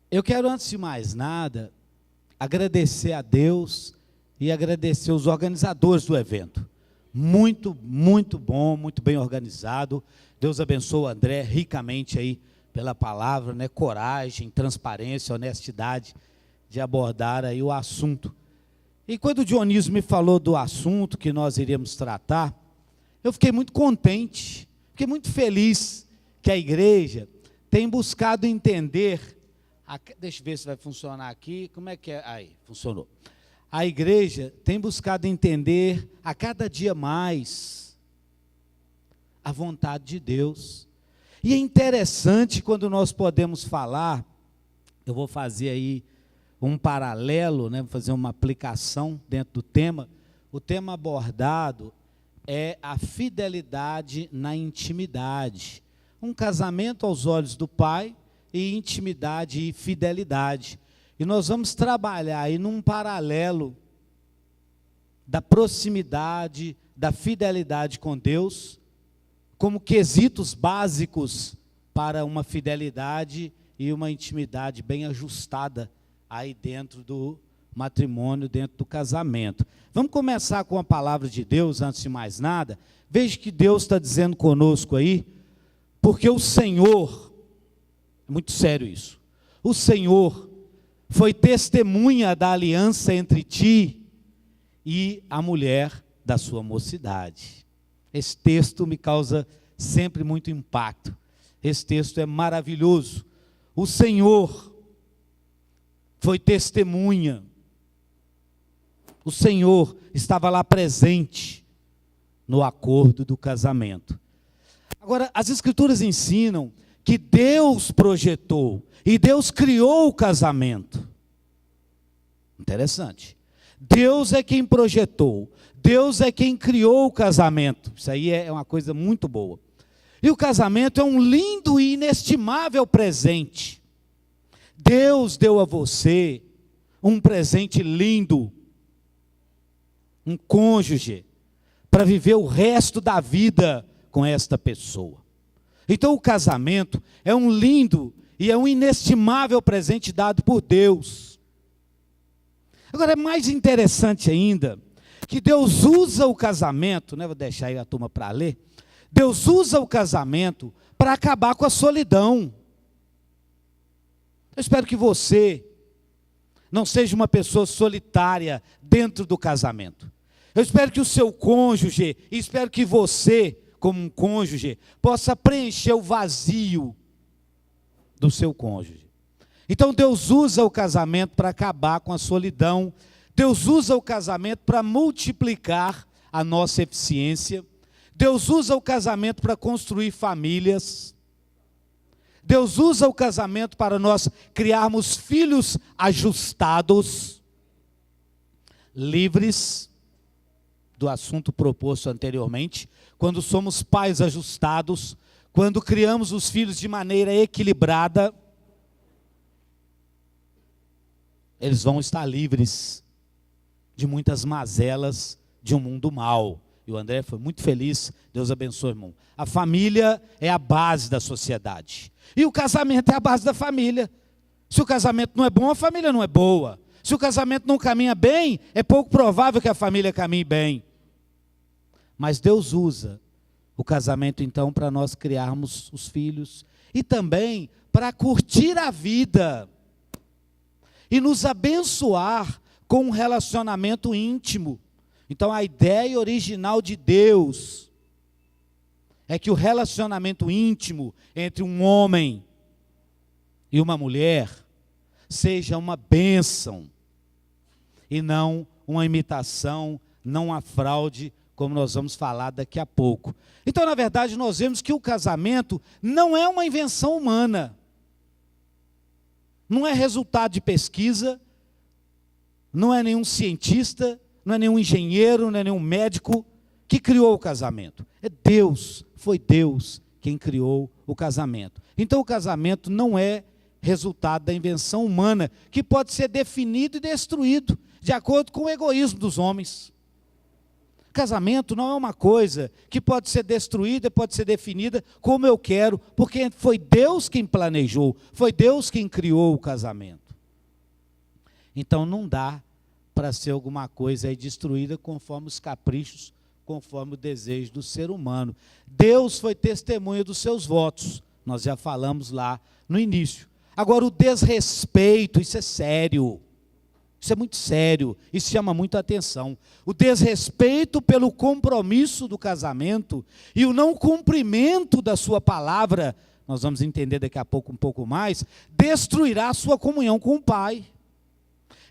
Eu quero, antes de mais nada, agradecer a Deus e agradecer os organizadores do evento. Muito, muito bom, muito bem organizado. Deus abençoe o André ricamente aí pela palavra, né? Coragem, transparência, honestidade de abordar aí o assunto. E quando o Dionísio me falou do assunto que nós iríamos tratar, eu fiquei muito contente, fiquei muito feliz que a igreja tem buscado entender. Deixa eu ver se vai funcionar aqui. Como é que é? Aí, funcionou. A igreja tem buscado entender a cada dia mais a vontade de Deus. E é interessante quando nós podemos falar, eu vou fazer aí um paralelo, né, vou fazer uma aplicação dentro do tema. O tema abordado é a fidelidade na intimidade. Um casamento aos olhos do Pai, e intimidade e fidelidade. E nós vamos trabalhar aí num paralelo da proximidade, da fidelidade com Deus, como quesitos básicos para uma fidelidade e uma intimidade bem ajustada aí dentro do matrimônio, dentro do casamento. Vamos começar com a palavra de Deus, antes de mais nada. Veja que Deus está dizendo conosco aí, porque o Senhor, é muito sério isso, o Senhor foi testemunha da aliança entre ti e a mulher da sua mocidade. Esse texto me causa sempre muito impacto. Esse texto é maravilhoso. O Senhor foi testemunha. O Senhor estava lá presente no acordo do casamento. Agora, as Escrituras ensinam que Deus projetou e Deus criou o casamento. Interessante. Deus é quem projetou, Deus é quem criou o casamento. Isso aí é uma coisa muito boa. E o casamento é um lindo e inestimável presente. Deus deu a você um presente lindo, um cônjuge, para viver o resto da vida com esta pessoa. Então o casamento é um lindo e é um inestimável presente dado por Deus. Agora é mais interessante ainda, que Deus usa o casamento, né? Vou deixar aí a turma para ler. Deus usa o casamento para acabar com a solidão. Eu espero que você não seja uma pessoa solitária dentro do casamento. Eu espero que o seu cônjuge, e espero que você, como um cônjuge, possa preencher o vazio do seu cônjuge. Então Deus usa o casamento para acabar com a solidão. Deus usa o casamento para multiplicar a nossa eficiência. Deus usa o casamento para construir famílias. Deus usa o casamento para nós criarmos filhos ajustados, livres do assunto proposto anteriormente. Quando somos pais ajustados, quando criamos os filhos de maneira equilibrada, eles vão estar livres de muitas mazelas de um mundo mau. E o André foi muito feliz, Deus abençoe, irmão. A família é a base da sociedade. E o casamento é a base da família. Se o casamento não é bom, a família não é boa. Se o casamento não caminha bem, é pouco provável que a família caminhe bem. Mas Deus usa o casamento, então, para nós criarmos os filhos. E também para curtir a vida. E nos abençoar com um relacionamento íntimo. Então a ideia original de Deus é que o relacionamento íntimo entre um homem e uma mulher seja uma bênção e não uma imitação, não uma fraude, como nós vamos falar daqui a pouco. Então, na verdade, nós vemos que o casamento não é uma invenção humana, não é resultado de pesquisa, não é nenhum cientista, não é nenhum engenheiro, não é nenhum médico que criou o casamento. É Deus, foi Deus quem criou o casamento. Então o casamento não é resultado da invenção humana, que pode ser definido e destruído, de acordo com o egoísmo dos homens. casamento não é uma coisa que pode ser destruída, pode ser definida como eu quero, porque foi Deus quem planejou, foi Deus quem criou o casamento. Então não dá para ser alguma coisa aí destruída conforme os caprichos, conforme o desejo do ser humano. Deus foi testemunha dos seus votos, nós já falamos lá no início. Agora o desrespeito, isso é sério. Isso é muito sério, isso chama muita atenção. O desrespeito pelo compromisso do casamento e o não cumprimento da sua palavra, nós vamos entender daqui a pouco um pouco mais, destruirá a sua comunhão com o Pai.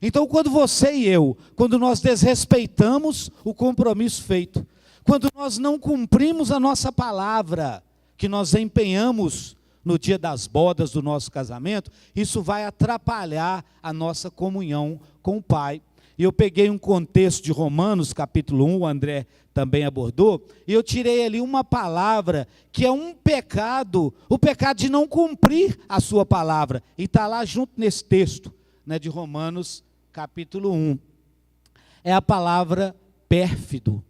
Então, quando você e eu, quando nós desrespeitamos o compromisso feito, quando nós não cumprimos a nossa palavra, que nós empenhamos no dia das bodas do nosso casamento, isso vai atrapalhar a nossa comunhão com o Pai. E eu peguei um contexto de Romanos, capítulo 1, o André também abordou, e eu tirei ali uma palavra que é um pecado, o pecado de não cumprir a sua palavra, e está lá junto nesse texto, né, de Romanos, capítulo 1. É a palavra pérfido.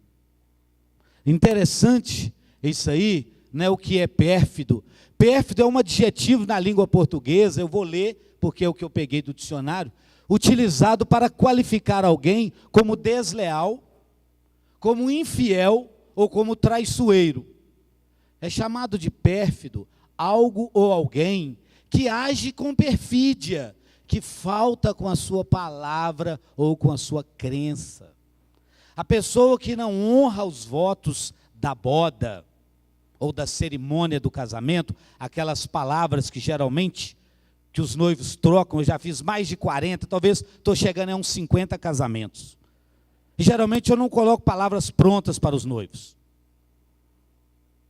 Interessante isso aí, né, o que é pérfido. Pérfido é um adjetivo na língua portuguesa, eu vou ler, porque é o que eu peguei do dicionário, utilizado para qualificar alguém como desleal, como infiel ou como traiçoeiro. É chamado de pérfido algo ou alguém que age com perfídia, que falta com a sua palavra ou com a sua crença. A pessoa que não honra os votos da boda, ou da cerimônia do casamento, aquelas palavras que geralmente, que os noivos trocam, eu já fiz mais de 40, talvez estou chegando a uns 50 casamentos. E geralmente eu não coloco palavras prontas para os noivos.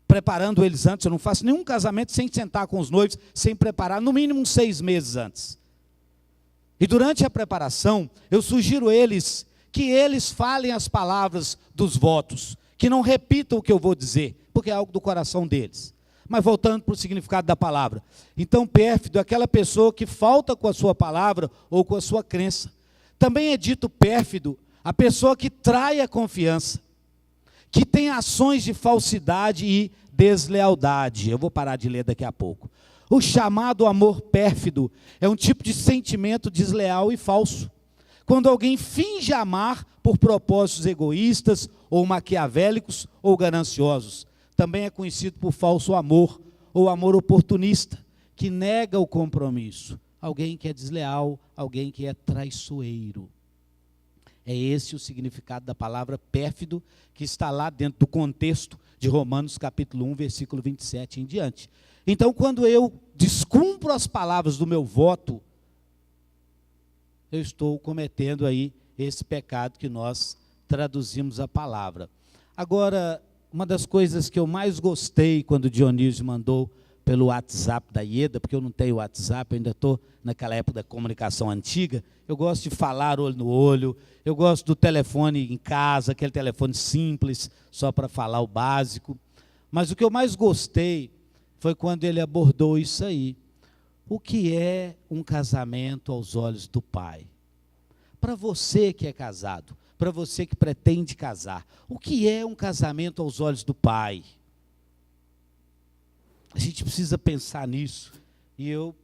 Preparando eles antes, eu não faço nenhum casamento sem sentar com os noivos, sem preparar, no mínimo uns 6 meses antes. E durante a preparação, eu sugiro eles que eles falem as palavras dos votos, que não repitam o que eu vou dizer, porque é algo do coração deles. Mas voltando para o significado da palavra. Então, pérfido é aquela pessoa que falta com a sua palavra ou com a sua crença. Também é dito pérfido a pessoa que trai a confiança, que tem ações de falsidade e deslealdade. Eu vou parar de ler daqui a pouco. O chamado amor pérfido é um tipo de sentimento desleal e falso. Quando alguém finge amar por propósitos egoístas, ou maquiavélicos, ou gananciosos. Também é conhecido por falso amor, ou amor oportunista, que nega o compromisso. Alguém que é desleal, alguém que é traiçoeiro. É esse o significado da palavra pérfido, que está lá dentro do contexto de Romanos capítulo 1, versículo 27 em diante. Então, quando eu descumpro as palavras do meu voto, eu estou cometendo aí esse pecado que nós traduzimos a palavra. Agora, uma das coisas que eu mais gostei quando o Dionísio mandou pelo WhatsApp da IEDA, porque eu não tenho WhatsApp, eu ainda estou naquela época da comunicação antiga, eu gosto de falar olho no olho, eu gosto do telefone em casa, aquele telefone simples, só para falar o básico. Mas o que eu mais gostei foi quando ele abordou isso aí. O que é um casamento aos olhos do Pai? Para você que é casado, para você que pretende casar, o que é um casamento aos olhos do Pai? A gente precisa pensar nisso, e eu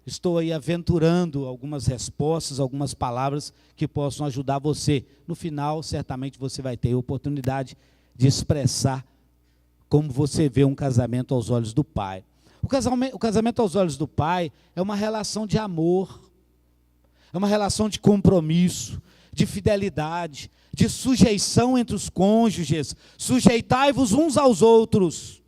estou aí aventurando algumas respostas, algumas palavras que possam ajudar você. No final, certamente você vai ter a oportunidade de expressar como você vê um casamento aos olhos do Pai. O casamento aos olhos do Pai é uma relação de amor, é uma relação de compromisso, de fidelidade, de sujeição entre os cônjuges. Sujeitai-vos uns aos outros.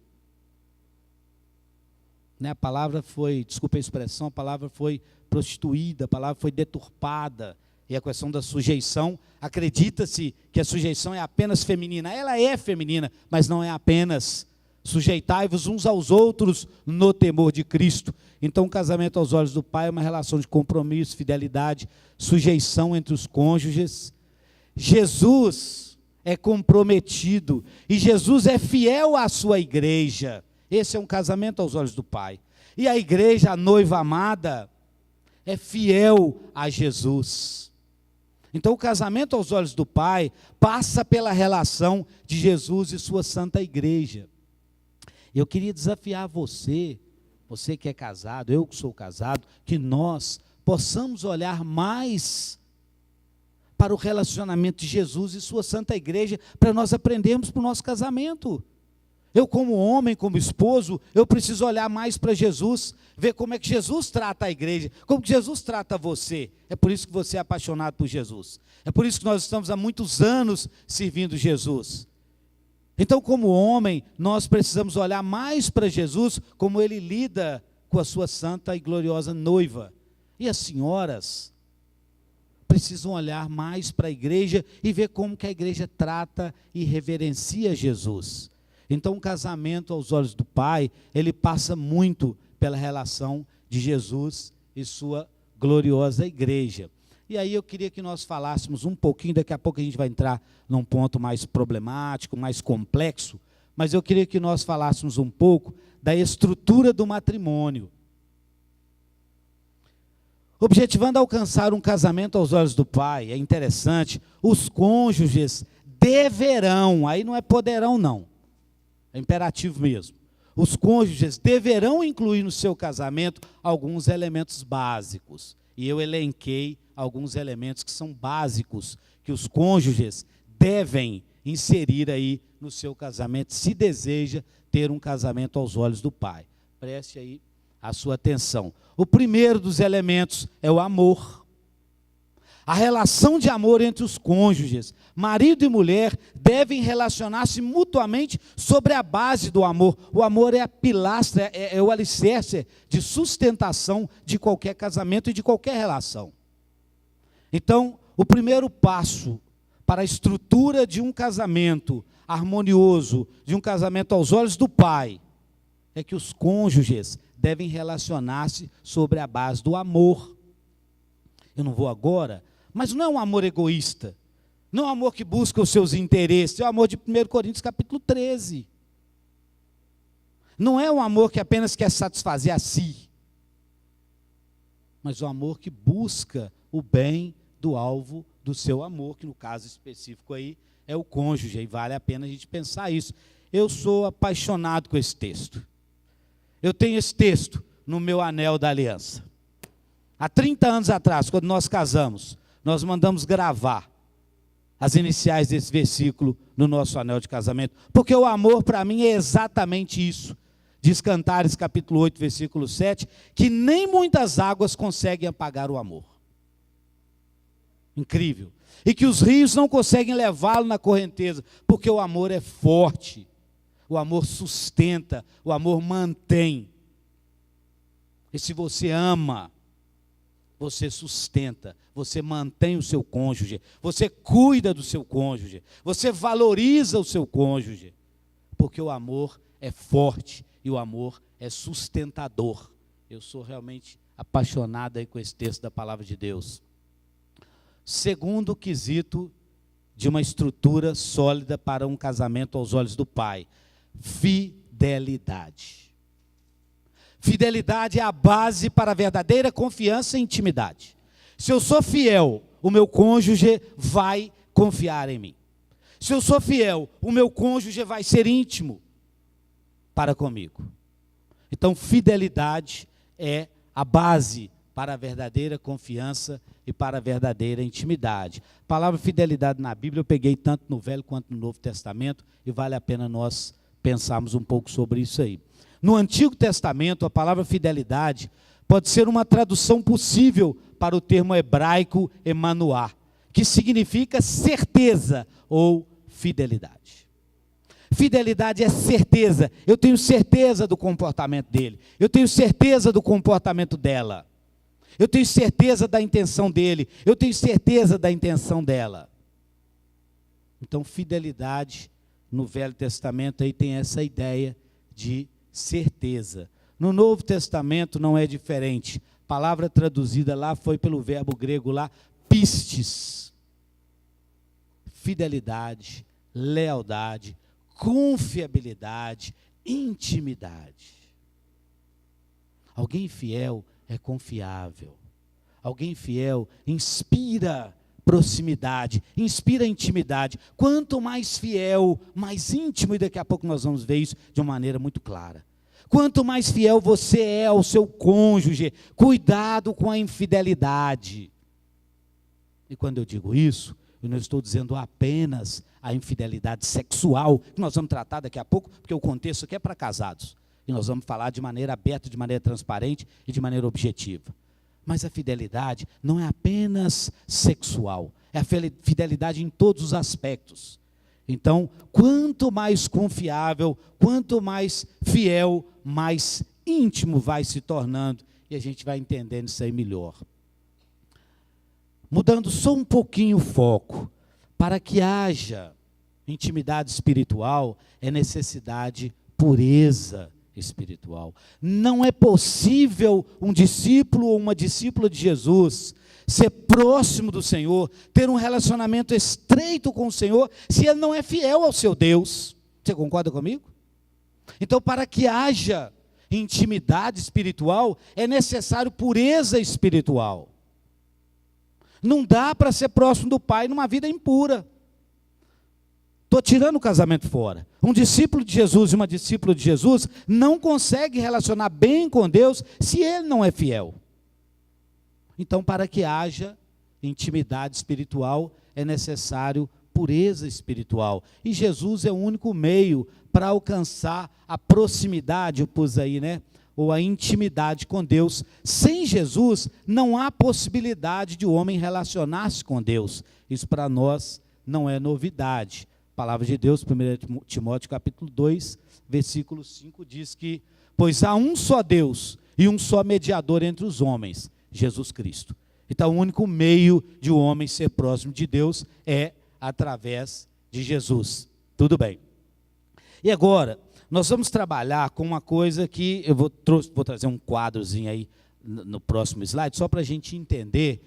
Né, a palavra foi, desculpa a expressão, a palavra foi prostituída, a palavra foi deturpada. E a questão da sujeição, acredita-se que a sujeição é apenas feminina. Ela é feminina, mas não é apenas. Sujeitai-vos uns aos outros no temor de Cristo. Então, o casamento aos olhos do Pai é uma relação de compromisso, fidelidade, sujeição entre os cônjuges. Jesus é comprometido e Jesus é fiel à sua igreja. Esse é um casamento aos olhos do Pai. E a igreja, a noiva amada, é fiel a Jesus. Então o casamento aos olhos do Pai passa pela relação de Jesus e sua santa igreja. Eu queria desafiar você que é casado, eu que sou casado, que nós possamos olhar mais para o relacionamento de Jesus e sua santa igreja, para nós aprendermos para o nosso casamento. Eu como homem, como esposo, eu preciso olhar mais para Jesus, ver como é que Jesus trata a igreja, como que Jesus trata você. É por isso que você é apaixonado por Jesus. É por isso que nós estamos há muitos anos servindo Jesus. Então, como homem, nós precisamos olhar mais para Jesus, como ele lida com a sua santa e gloriosa noiva. E as senhoras precisam olhar mais para a igreja e ver como que a igreja trata e reverencia Jesus. Então, o casamento aos olhos do Pai, ele passa muito pela relação de Jesus e sua gloriosa igreja. E aí eu queria que nós falássemos um pouquinho, daqui a pouco a gente vai entrar num ponto mais problemático, mais complexo, mas eu queria que nós falássemos um pouco da estrutura do matrimônio. Objetivando alcançar um casamento aos olhos do Pai, é interessante, os cônjuges deverão, aí não é poderão não, é imperativo mesmo. Os cônjuges deverão incluir no seu casamento alguns elementos básicos. E eu elenquei alguns elementos que são básicos, que os cônjuges devem inserir aí no seu casamento, se deseja ter um casamento aos olhos do Pai. Preste aí a sua atenção. O primeiro dos elementos é o amor. A relação de amor entre os cônjuges, marido e mulher, devem relacionar-se mutuamente sobre a base do amor. O amor é a pilastra, é o alicerce de sustentação de qualquer casamento e de qualquer relação. Então, o primeiro passo para a estrutura de um casamento harmonioso, de um casamento aos olhos do Pai, é que os cônjuges devem relacionar-se sobre a base do amor. Eu não vou agora, mas não é um amor egoísta, não é um amor que busca os seus interesses, é o amor de 1 Coríntios capítulo 13. Não é um amor que apenas quer satisfazer a si, mas o amor que busca o bem do alvo do seu amor, que no caso específico aí é o cônjuge, e vale a pena a gente pensar isso. Eu sou apaixonado com esse texto. Eu tenho esse texto no meu anel da aliança. Há 30 anos atrás, quando nós casamos, nós mandamos gravar as iniciais desse versículo no nosso anel de casamento, porque o amor para mim é exatamente isso. Diz Cantares capítulo 8, versículo 7, que nem muitas águas conseguem apagar o amor. Incrível. E que os rios não conseguem levá-lo na correnteza, porque o amor é forte, o amor sustenta, o amor mantém. E se você ama, você sustenta, você mantém o seu cônjuge, você cuida do seu cônjuge, você valoriza o seu cônjuge, porque o amor é forte e o amor é sustentador. Eu sou realmente apaixonado aí com esse texto da palavra de Deus. Segundo quesito de uma estrutura sólida para um casamento aos olhos do Pai: fidelidade. Fidelidade é a base para a verdadeira confiança e intimidade. Se eu sou fiel, o meu cônjuge vai confiar em mim. Se eu sou fiel, o meu cônjuge vai ser íntimo para comigo. Então, fidelidade é a base para a verdadeira confiança e para a verdadeira intimidade. A palavra fidelidade na Bíblia eu peguei tanto no Velho quanto no Novo Testamento, e vale a pena nós pensarmos um pouco sobre isso aí. No Antigo Testamento, a palavra fidelidade pode ser uma tradução possível para o termo hebraico emanuá, que significa certeza ou fidelidade. Fidelidade é certeza. Eu tenho certeza do comportamento dele, eu tenho certeza do comportamento dela, eu tenho certeza da intenção dele, eu tenho certeza da intenção dela. Então, fidelidade no Velho Testamento aí tem essa ideia de certeza. No Novo Testamento não é diferente. A palavra traduzida lá foi pelo verbo grego lá, pistes. Fidelidade, lealdade, confiabilidade, intimidade. Alguém fiel é confiável. Alguém fiel inspira proximidade, inspira intimidade. Quanto mais fiel, mais íntimo, e daqui a pouco nós vamos ver isso de uma maneira muito clara. Quanto mais fiel você é ao seu cônjuge, cuidado com a infidelidade. E quando eu digo isso, eu não estou dizendo apenas a infidelidade sexual, que nós vamos tratar daqui a pouco, porque o contexto aqui é para casados. E nós vamos falar de maneira aberta, de maneira transparente e de maneira objetiva. Mas a fidelidade não é apenas sexual, é a fidelidade em todos os aspectos. Então, quanto mais confiável, quanto mais fiel, mais íntimo vai se tornando, e a gente vai entendendo isso aí melhor. Mudando só um pouquinho o foco, para que haja intimidade espiritual, é necessidade pureza espiritual. Não é possível um discípulo ou uma discípula de Jesus ser próximo do Senhor, ter um relacionamento estreito com o Senhor, se ele não é fiel ao seu Deus. Você concorda comigo? Então, para que haja intimidade espiritual, é necessário pureza espiritual. Não dá para ser próximo do Pai numa vida impura. Estou tirando o casamento fora. Um discípulo de Jesus e uma discípula de Jesus não consegue relacionar bem com Deus se ele não é fiel. Então, para que haja intimidade espiritual, é necessário pureza espiritual. E Jesus é o único meio para alcançar a proximidade, eu pus aí, né? Ou a intimidade com Deus. Sem Jesus, não há possibilidade de o homem relacionar-se com Deus. Isso para nós não é novidade. A palavra de Deus, 1 Timóteo capítulo 2, versículo 5, diz que: pois há um só Deus e um só mediador entre os homens, Jesus Cristo. Então, o único meio de o homem ser próximo de Deus é através de Jesus. Tudo bem. E agora, nós vamos trabalhar com uma coisa que eu vou trazer um quadrozinho aí no próximo slide, só para a gente entender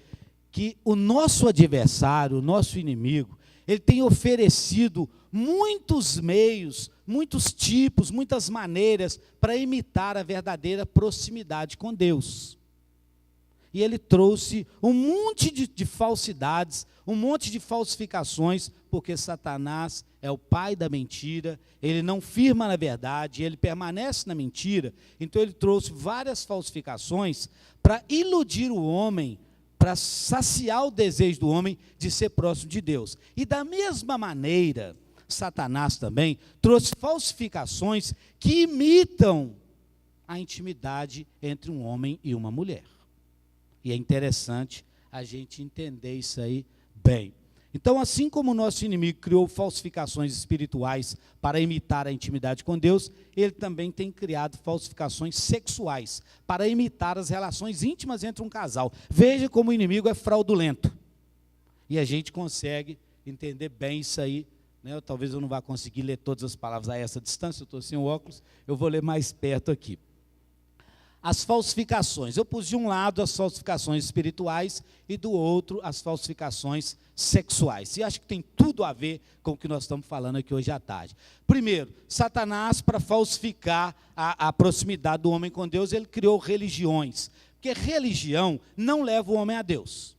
que o nosso adversário, o nosso inimigo, ele tem oferecido muitos meios, muitos tipos, muitas maneiras para imitar a verdadeira proximidade com Deus. E ele trouxe um monte de falsidades, um monte de falsificações, porque Satanás é o pai da mentira, ele não firma na verdade, ele permanece na mentira. Então ele trouxe várias falsificações para iludir o homem, para saciar o desejo do homem de ser próximo de Deus. E da mesma maneira, Satanás também trouxe falsificações que imitam a intimidade entre um homem e uma mulher. E é interessante a gente entender isso aí bem. Então, assim como o nosso inimigo criou falsificações espirituais para imitar a intimidade com Deus, ele também tem criado falsificações sexuais para imitar as relações íntimas entre um casal. Veja como o inimigo é fraudulento. E a gente consegue entender bem isso aí, né? Talvez eu não vá conseguir ler todas as palavras a essa distância, eu estou sem óculos, eu vou ler mais perto aqui. As falsificações, eu pus de um lado as falsificações espirituais e do outro as falsificações sexuais. E acho que tem tudo a ver com o que nós estamos falando aqui hoje à tarde. Primeiro, Satanás, para falsificar a proximidade do homem com Deus, ele criou religiões. Porque religião não leva o homem a Deus.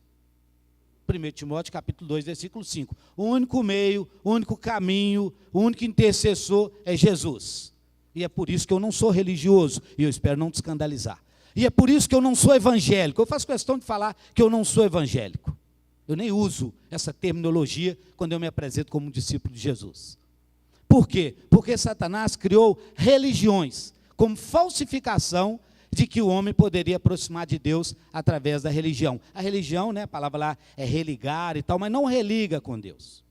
1 Timóteo capítulo 2, versículo 5. O único meio, o único caminho, o único intercessor é Jesus. E é por isso que eu não sou religioso, e eu espero não te escandalizar. E é por isso que eu não sou evangélico. Eu faço questão de falar que eu não sou evangélico. Eu nem uso essa terminologia quando eu me apresento como um discípulo de Jesus. Por quê? Porque Satanás criou religiões como falsificação de que o homem poderia aproximar de Deus através da religião. A religião, né, a palavra lá é religar e tal, mas não religa com Deus.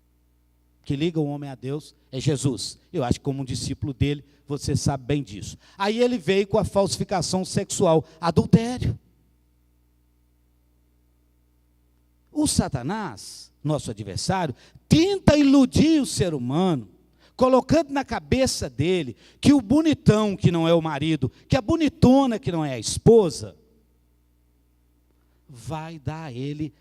O que liga o homem a Deus é Jesus. Eu acho que como um discípulo dele, você sabe bem disso. Aí ele veio com a falsificação sexual, adultério. O Satanás, nosso adversário, tenta iludir o ser humano, colocando na cabeça dele que o bonitão que não é o marido, que a bonitona que não é a esposa, vai dar a ele,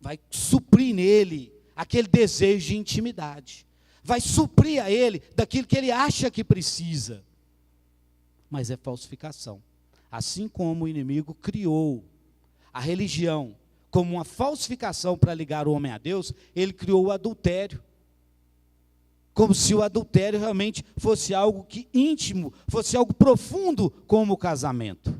vai suprir nele aquele desejo de intimidade. Vai suprir a ele daquilo que ele acha que precisa. Mas é falsificação. Assim como o inimigo criou a religião como uma falsificação para ligar o homem a Deus, ele criou o adultério. Como se o adultério realmente fosse algo que íntimo, fosse algo profundo como o casamento.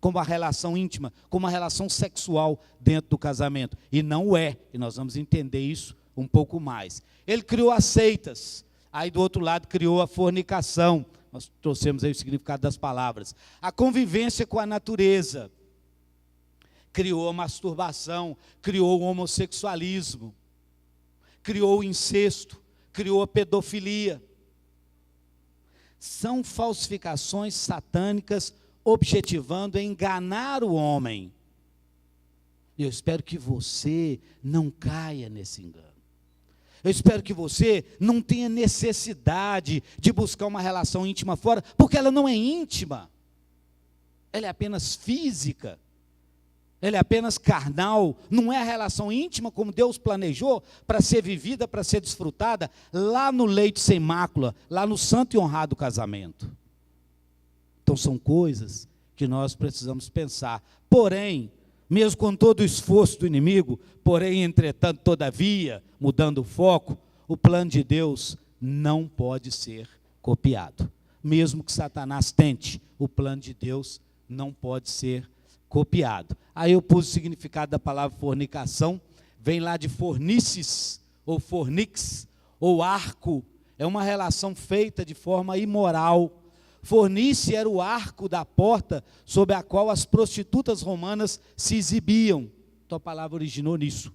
Como a relação íntima, como a relação sexual dentro do casamento. E não é, e nós vamos entender isso um pouco mais. Ele criou as seitas, aí do outro lado criou a fornicação. Nós trouxemos aí o significado das palavras. A convivência com a natureza. Criou a masturbação, criou o homossexualismo, criou o incesto, criou a pedofilia. São falsificações satânicas objetivando enganar o homem. Eu espero que você não caia nesse engano. Eu espero que você não tenha necessidade de buscar uma relação íntima fora, porque ela não é íntima. Ela é apenas física. Ela é apenas carnal, não é a relação íntima como Deus planejou para ser vivida, para ser desfrutada lá no leito sem mácula, lá no santo e honrado casamento. Então são coisas que nós precisamos pensar. Porém, mesmo com todo o esforço do inimigo, porém, entretanto, todavia, mudando o foco, o plano de Deus não pode ser copiado. Mesmo que Satanás tente, o plano de Deus não pode ser copiado. Aí eu pus o significado da palavra fornicação, vem lá de fornices, ou fornix, ou arco, é uma relação feita de forma imoral. Fornice era o arco da porta sobre a qual as prostitutas romanas se exibiam. Então a palavra originou nisso.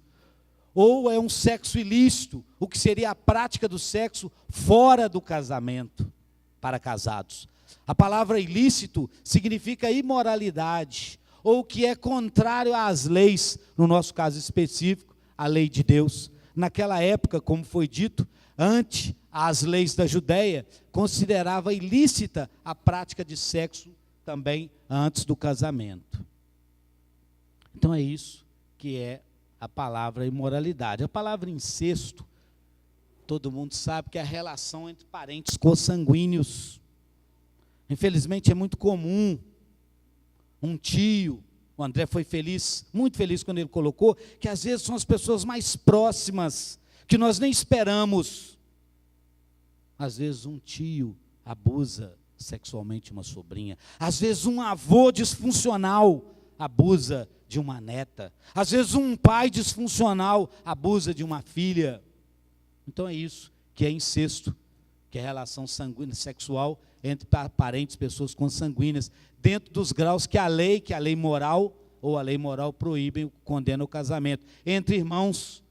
Ou é um sexo ilícito, o que seria a prática do sexo fora do casamento, para casados. A palavra ilícito significa imoralidade, ou que é contrário às leis, no nosso caso específico, a lei de Deus. Naquela época, como foi dito, ante as leis da Judéia, considerava ilícita a prática de sexo também antes do casamento. Então é isso que é a palavra imoralidade. A palavra incesto, todo mundo sabe que é a relação entre parentes consanguíneos. Infelizmente é muito comum um tio, o André foi feliz, muito feliz quando ele colocou, que às vezes são as pessoas mais próximas, que nós nem esperamos. Às vezes um tio abusa sexualmente uma sobrinha, às vezes um avô disfuncional abusa de uma neta, às vezes um pai disfuncional abusa de uma filha. Então é isso que é incesto, que é relação sanguínea, sexual entre parentes, pessoas consanguíneas, dentro dos graus que a lei moral, ou a lei moral proíbe, condena o casamento. Entre irmãos,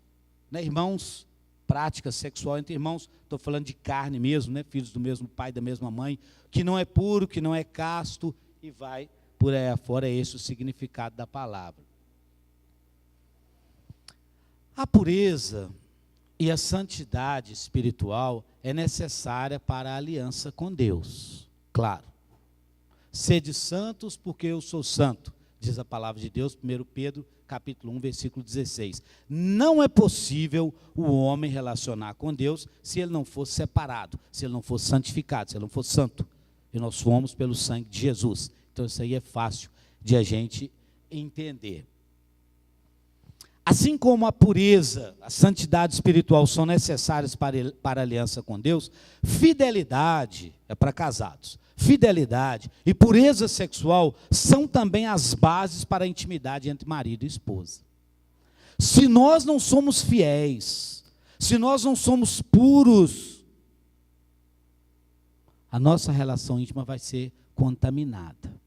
né, irmãos, prática sexual entre irmãos, estou falando de carne mesmo, né, filhos do mesmo pai, da mesma mãe, que não é puro, que não é casto, e vai por aí afora, é esse o significado da palavra. A pureza e a santidade espiritual é necessária para a aliança com Deus, claro. Sede santos porque eu sou santo, diz a palavra de Deus, 1 Pedro, capítulo 1, versículo 16. Não é possível o homem relacionar com Deus se ele não fosse separado, se ele não fosse santificado, se ele não fosse santo. E nós fomos pelo sangue de Jesus. Então isso aí é fácil de a gente entender. Assim como a pureza, a santidade espiritual são necessárias para a aliança com Deus, fidelidade é para casados. Fidelidade e pureza sexual são também as bases para a intimidade entre marido e esposa. Se nós não somos fiéis, se nós não somos puros, a nossa relação íntima vai ser contaminada.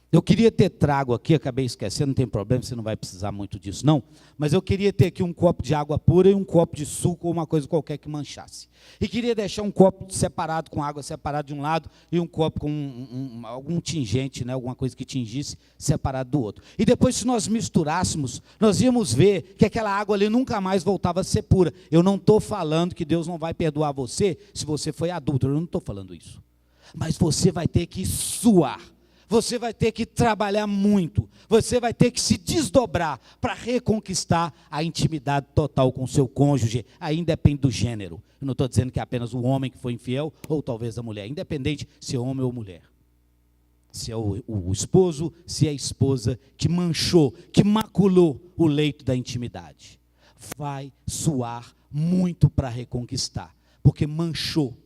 Eu queria ter trago aqui, acabei esquecendo, não tem problema, você não vai precisar muito disso não, mas eu queria ter aqui um copo de água pura e um copo de suco ou uma coisa qualquer que manchasse. E queria deixar um copo separado com água separado de um lado e um copo com algum tingente, né, alguma coisa que tingisse separado do outro. E depois, se nós misturássemos, nós íamos ver que aquela água ali nunca mais voltava a ser pura. Eu não estou falando que Deus não vai perdoar você se você foi adúltero, eu não estou falando isso. Mas você vai ter que suar. Você vai ter que trabalhar muito, você vai ter que se desdobrar para reconquistar a intimidade total com o seu cônjuge, aí independe do gênero. Eu não estou dizendo que é apenas o homem que foi infiel, ou talvez a mulher, independente se é homem ou mulher. Se é o esposo, se é a esposa que manchou, que maculou o leito da intimidade. Vai suar muito para reconquistar, porque manchou.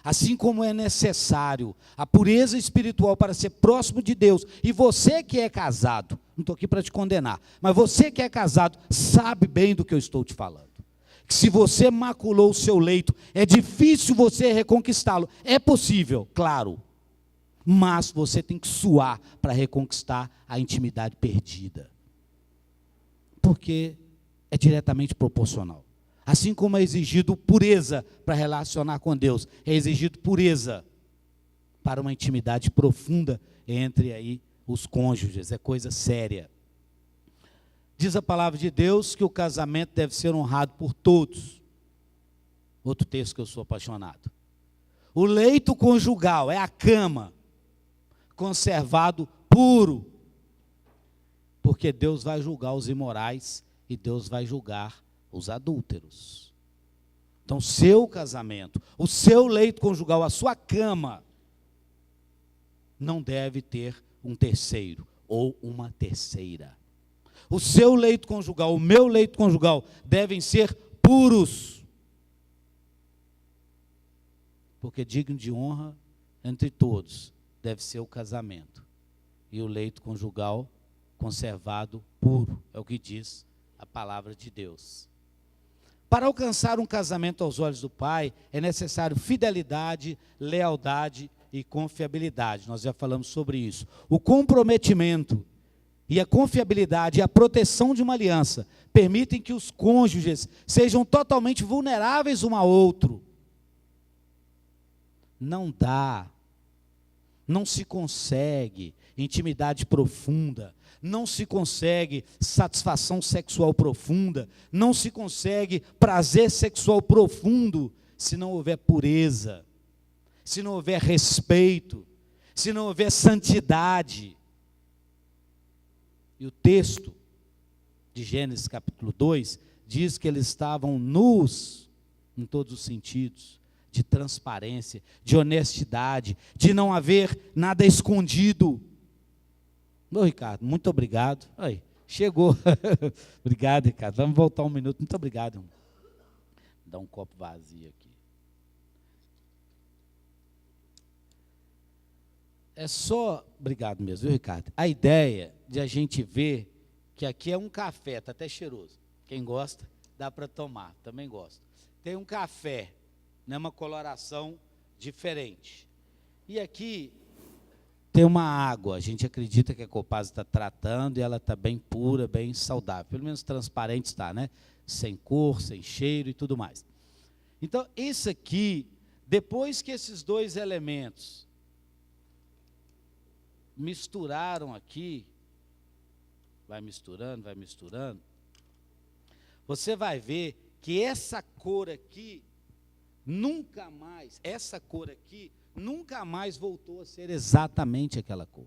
Assim como é necessário a pureza espiritual para ser próximo de Deus, e você que é casado, não estou aqui para te condenar, mas você que é casado, sabe bem do que eu estou te falando. Que se você maculou o seu leito, é difícil você reconquistá-lo. É possível, claro, mas você tem que suar para reconquistar a intimidade perdida. Porque é diretamente proporcional. Assim como é exigido pureza para relacionar com Deus, é exigido pureza para uma intimidade profunda entre aí os cônjuges, é coisa séria. Diz a palavra de Deus que o casamento deve ser honrado por todos. Outro texto que eu sou apaixonado. O leito conjugal é a cama, conservado puro, porque Deus vai julgar os imorais e Deus vai julgar os adúlteros. Então, seu casamento, o seu leito conjugal, a sua cama, não deve ter um terceiro ou uma terceira. O seu leito conjugal, o meu leito conjugal, devem ser puros. Porque digno de honra entre todos deve ser o casamento. E o leito conjugal conservado puro, é o que diz a palavra de Deus. Para alcançar um casamento aos olhos do Pai, é necessário fidelidade, lealdade e confiabilidade. Nós já falamos sobre isso. O comprometimento e a confiabilidade e a proteção de uma aliança permitem que os cônjuges sejam totalmente vulneráveis um ao outro. Não dá, não se consegue intimidade profunda, não se consegue satisfação sexual profunda, não se consegue prazer sexual profundo se não houver pureza, se não houver respeito, se não houver santidade. E o texto de Gênesis capítulo 2 diz que eles estavam nus em todos os sentidos, de transparência, de honestidade, de não haver nada escondido. Ô Ricardo, muito obrigado. Aí, chegou. Obrigado, Ricardo. Vamos voltar um minuto. Muito obrigado, irmão. Dá um copo vazio aqui. É só, obrigado mesmo, viu, Ricardo? A ideia de a gente ver que aqui é um café, está até cheiroso. Quem gosta, dá para tomar, também gosto. Tem um café, né, uma coloração diferente. E aqui tem uma água, a gente acredita que a Copasa está tratando e ela está bem pura, bem saudável. Pelo menos transparente está, né? Sem cor, sem cheiro e tudo mais. Então, isso aqui, depois que esses dois elementos misturaram aqui, vai misturando, você vai ver que essa cor aqui, nunca mais voltou a ser exatamente aquela cor.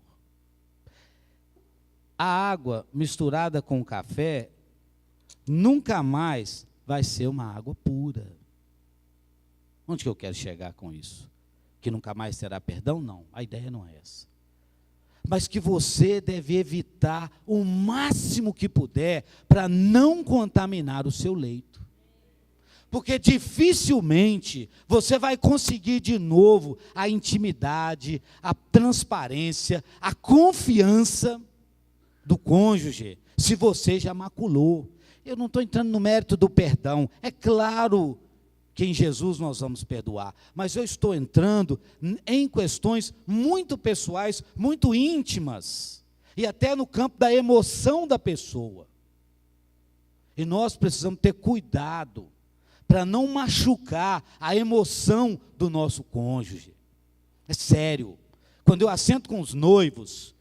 A água misturada com o café, nunca mais vai ser uma água pura. Onde que eu quero chegar com isso? Que nunca mais terá perdão? Não, a ideia não é essa. Mas que você deve evitar o máximo que puder para não contaminar o seu leito. Porque dificilmente você vai conseguir de novo a intimidade, a transparência, a confiança do cônjuge, se você já maculou. Eu não estou entrando no mérito do perdão. É claro que em Jesus nós vamos perdoar, mas eu estou entrando em questões muito pessoais, muito íntimas, e até no campo da emoção da pessoa. E nós precisamos ter cuidado para não machucar a emoção do nosso cônjuge. É sério. Quando eu assento com os noivos,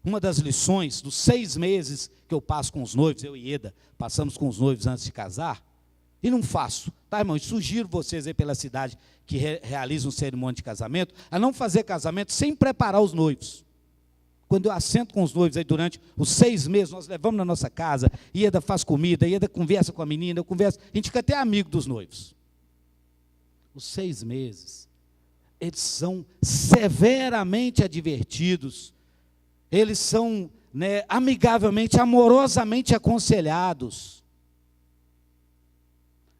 uma das lições dos 6 meses que eu passo com os noivos, eu e Eda, passamos com os noivos antes de casar, e não faço, tá, irmão? Sugiro vocês aí pela cidade que realizam cerimônia de casamento, a não fazer casamento sem preparar os noivos. Quando eu assento com os noivos aí durante os 6 meses, nós levamos na nossa casa, Ieda faz comida, Ieda conversa com a menina, eu converso, a gente fica até amigo dos noivos. Os 6 meses, eles são severamente advertidos, eles são, amigavelmente, amorosamente aconselhados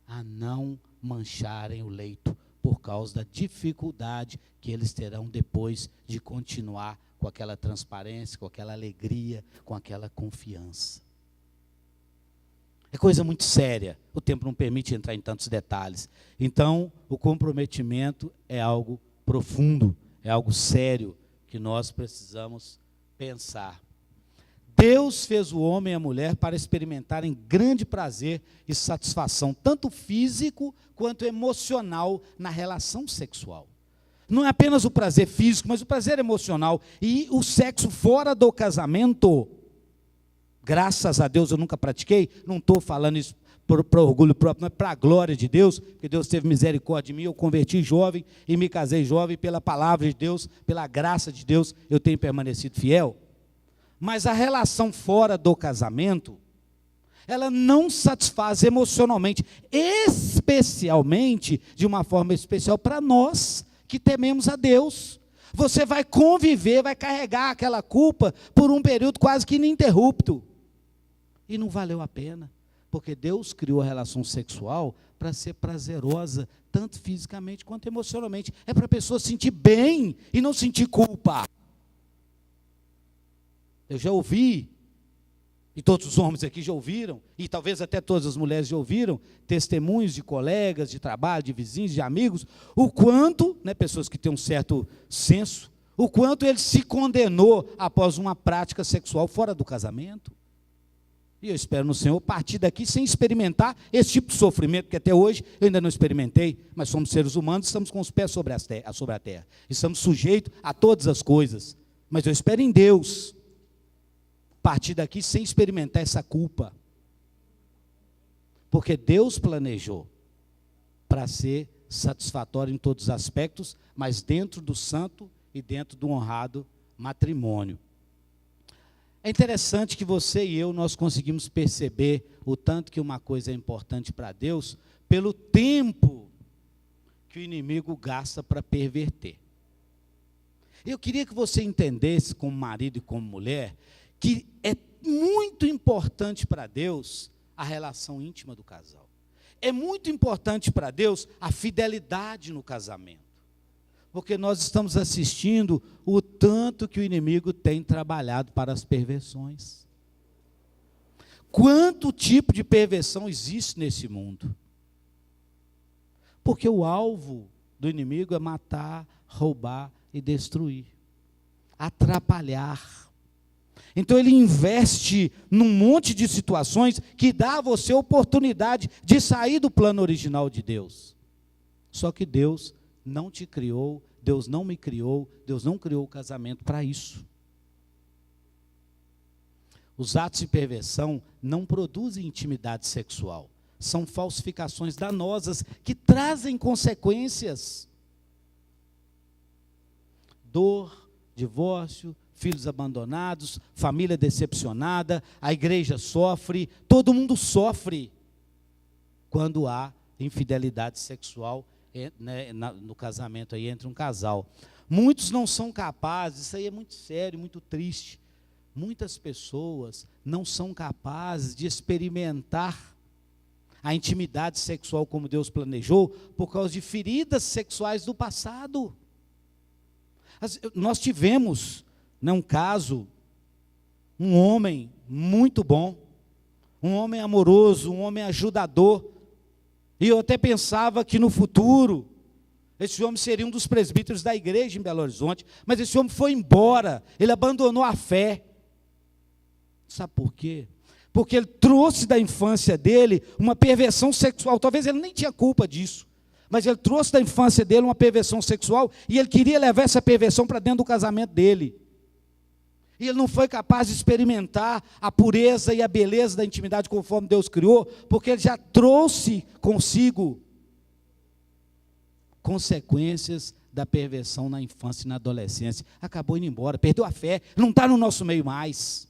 a não mancharem o leito por causa da dificuldade que eles terão depois de continuar com aquela transparência, com aquela alegria, com aquela confiança. É coisa muito séria, o tempo não permite entrar em tantos detalhes. Então, o comprometimento é algo profundo, é algo sério, que nós precisamos pensar. Deus fez o homem e a mulher para experimentarem grande prazer e satisfação, tanto físico quanto emocional, na relação sexual. Não é apenas o prazer físico, mas o prazer emocional. E o sexo fora do casamento, graças a Deus eu nunca pratiquei, não estou falando isso para orgulho próprio, mas para a glória de Deus, porque Deus teve misericórdia de mim, eu converti jovem e me casei jovem, pela palavra de Deus, pela graça de Deus, eu tenho permanecido fiel. Mas a relação fora do casamento, ela não satisfaz emocionalmente, especialmente, de uma forma especial para nós que tememos a Deus. Você vai conviver, vai carregar aquela culpa por um período quase que ininterrupto. E não valeu a pena, porque Deus criou a relação sexual para ser prazerosa, tanto fisicamente quanto emocionalmente. É para a pessoa se sentir bem e não sentir culpa. Eu já ouvi, e todos os homens aqui já ouviram, e talvez até todas as mulheres já ouviram, testemunhos de colegas, de trabalho, de vizinhos, de amigos, o quanto, pessoas que têm um certo senso, o quanto ele se condenou após uma prática sexual fora do casamento. E eu espero no Senhor partir daqui sem experimentar esse tipo de sofrimento, que até hoje eu ainda não experimentei, mas somos seres humanos, estamos com os pés sobre a terra, estamos sujeitos a todas as coisas, mas eu espero em Deus partir daqui sem experimentar essa culpa, porque Deus planejou para ser satisfatório em todos os aspectos, mas dentro do santo e dentro do honrado matrimônio. É interessante que você e eu, nós conseguimos perceber o tanto que uma coisa é importante para Deus, pelo tempo que o inimigo gasta para perverter. Eu queria que você entendesse, como marido e como mulher, que é muito importante para Deus a relação íntima do casal. É muito importante para Deus a fidelidade no casamento. Porque nós estamos assistindo o tanto que o inimigo tem trabalhado para as perversões. Quanto tipo de perversão existe nesse mundo? Porque o alvo do inimigo é matar, roubar e destruir. Atrapalhar. Então ele investe num monte de situações que dá a você a oportunidade de sair do plano original de Deus. Só que Deus não te criou, Deus não me criou, Deus não criou o casamento para isso. Os atos de perversão não produzem intimidade sexual, são falsificações danosas que trazem consequências. Dor, divórcio, filhos abandonados, família decepcionada, a igreja sofre, todo mundo sofre quando há infidelidade sexual no casamento aí entre um casal. Muitos não são capazes, isso aí é muito sério, muito triste. Muitas pessoas não são capazes de experimentar a intimidade sexual como Deus planejou por causa de feridas sexuais do passado. Nós tivemos um caso, um homem muito bom, um homem amoroso, um homem ajudador, e eu até pensava que no futuro, esse homem seria um dos presbíteros da igreja em Belo Horizonte, mas esse homem foi embora, ele abandonou a fé. Sabe por quê? Porque ele trouxe da infância dele uma perversão sexual, talvez ele nem tinha culpa disso, mas ele trouxe da infância dele uma perversão sexual, e ele queria levar essa perversão para dentro do casamento dele. E ele não foi capaz de experimentar a pureza e a beleza da intimidade conforme Deus criou, porque ele já trouxe consigo consequências da perversão na infância e na adolescência. Acabou indo embora, perdeu a fé, não está no nosso meio mais.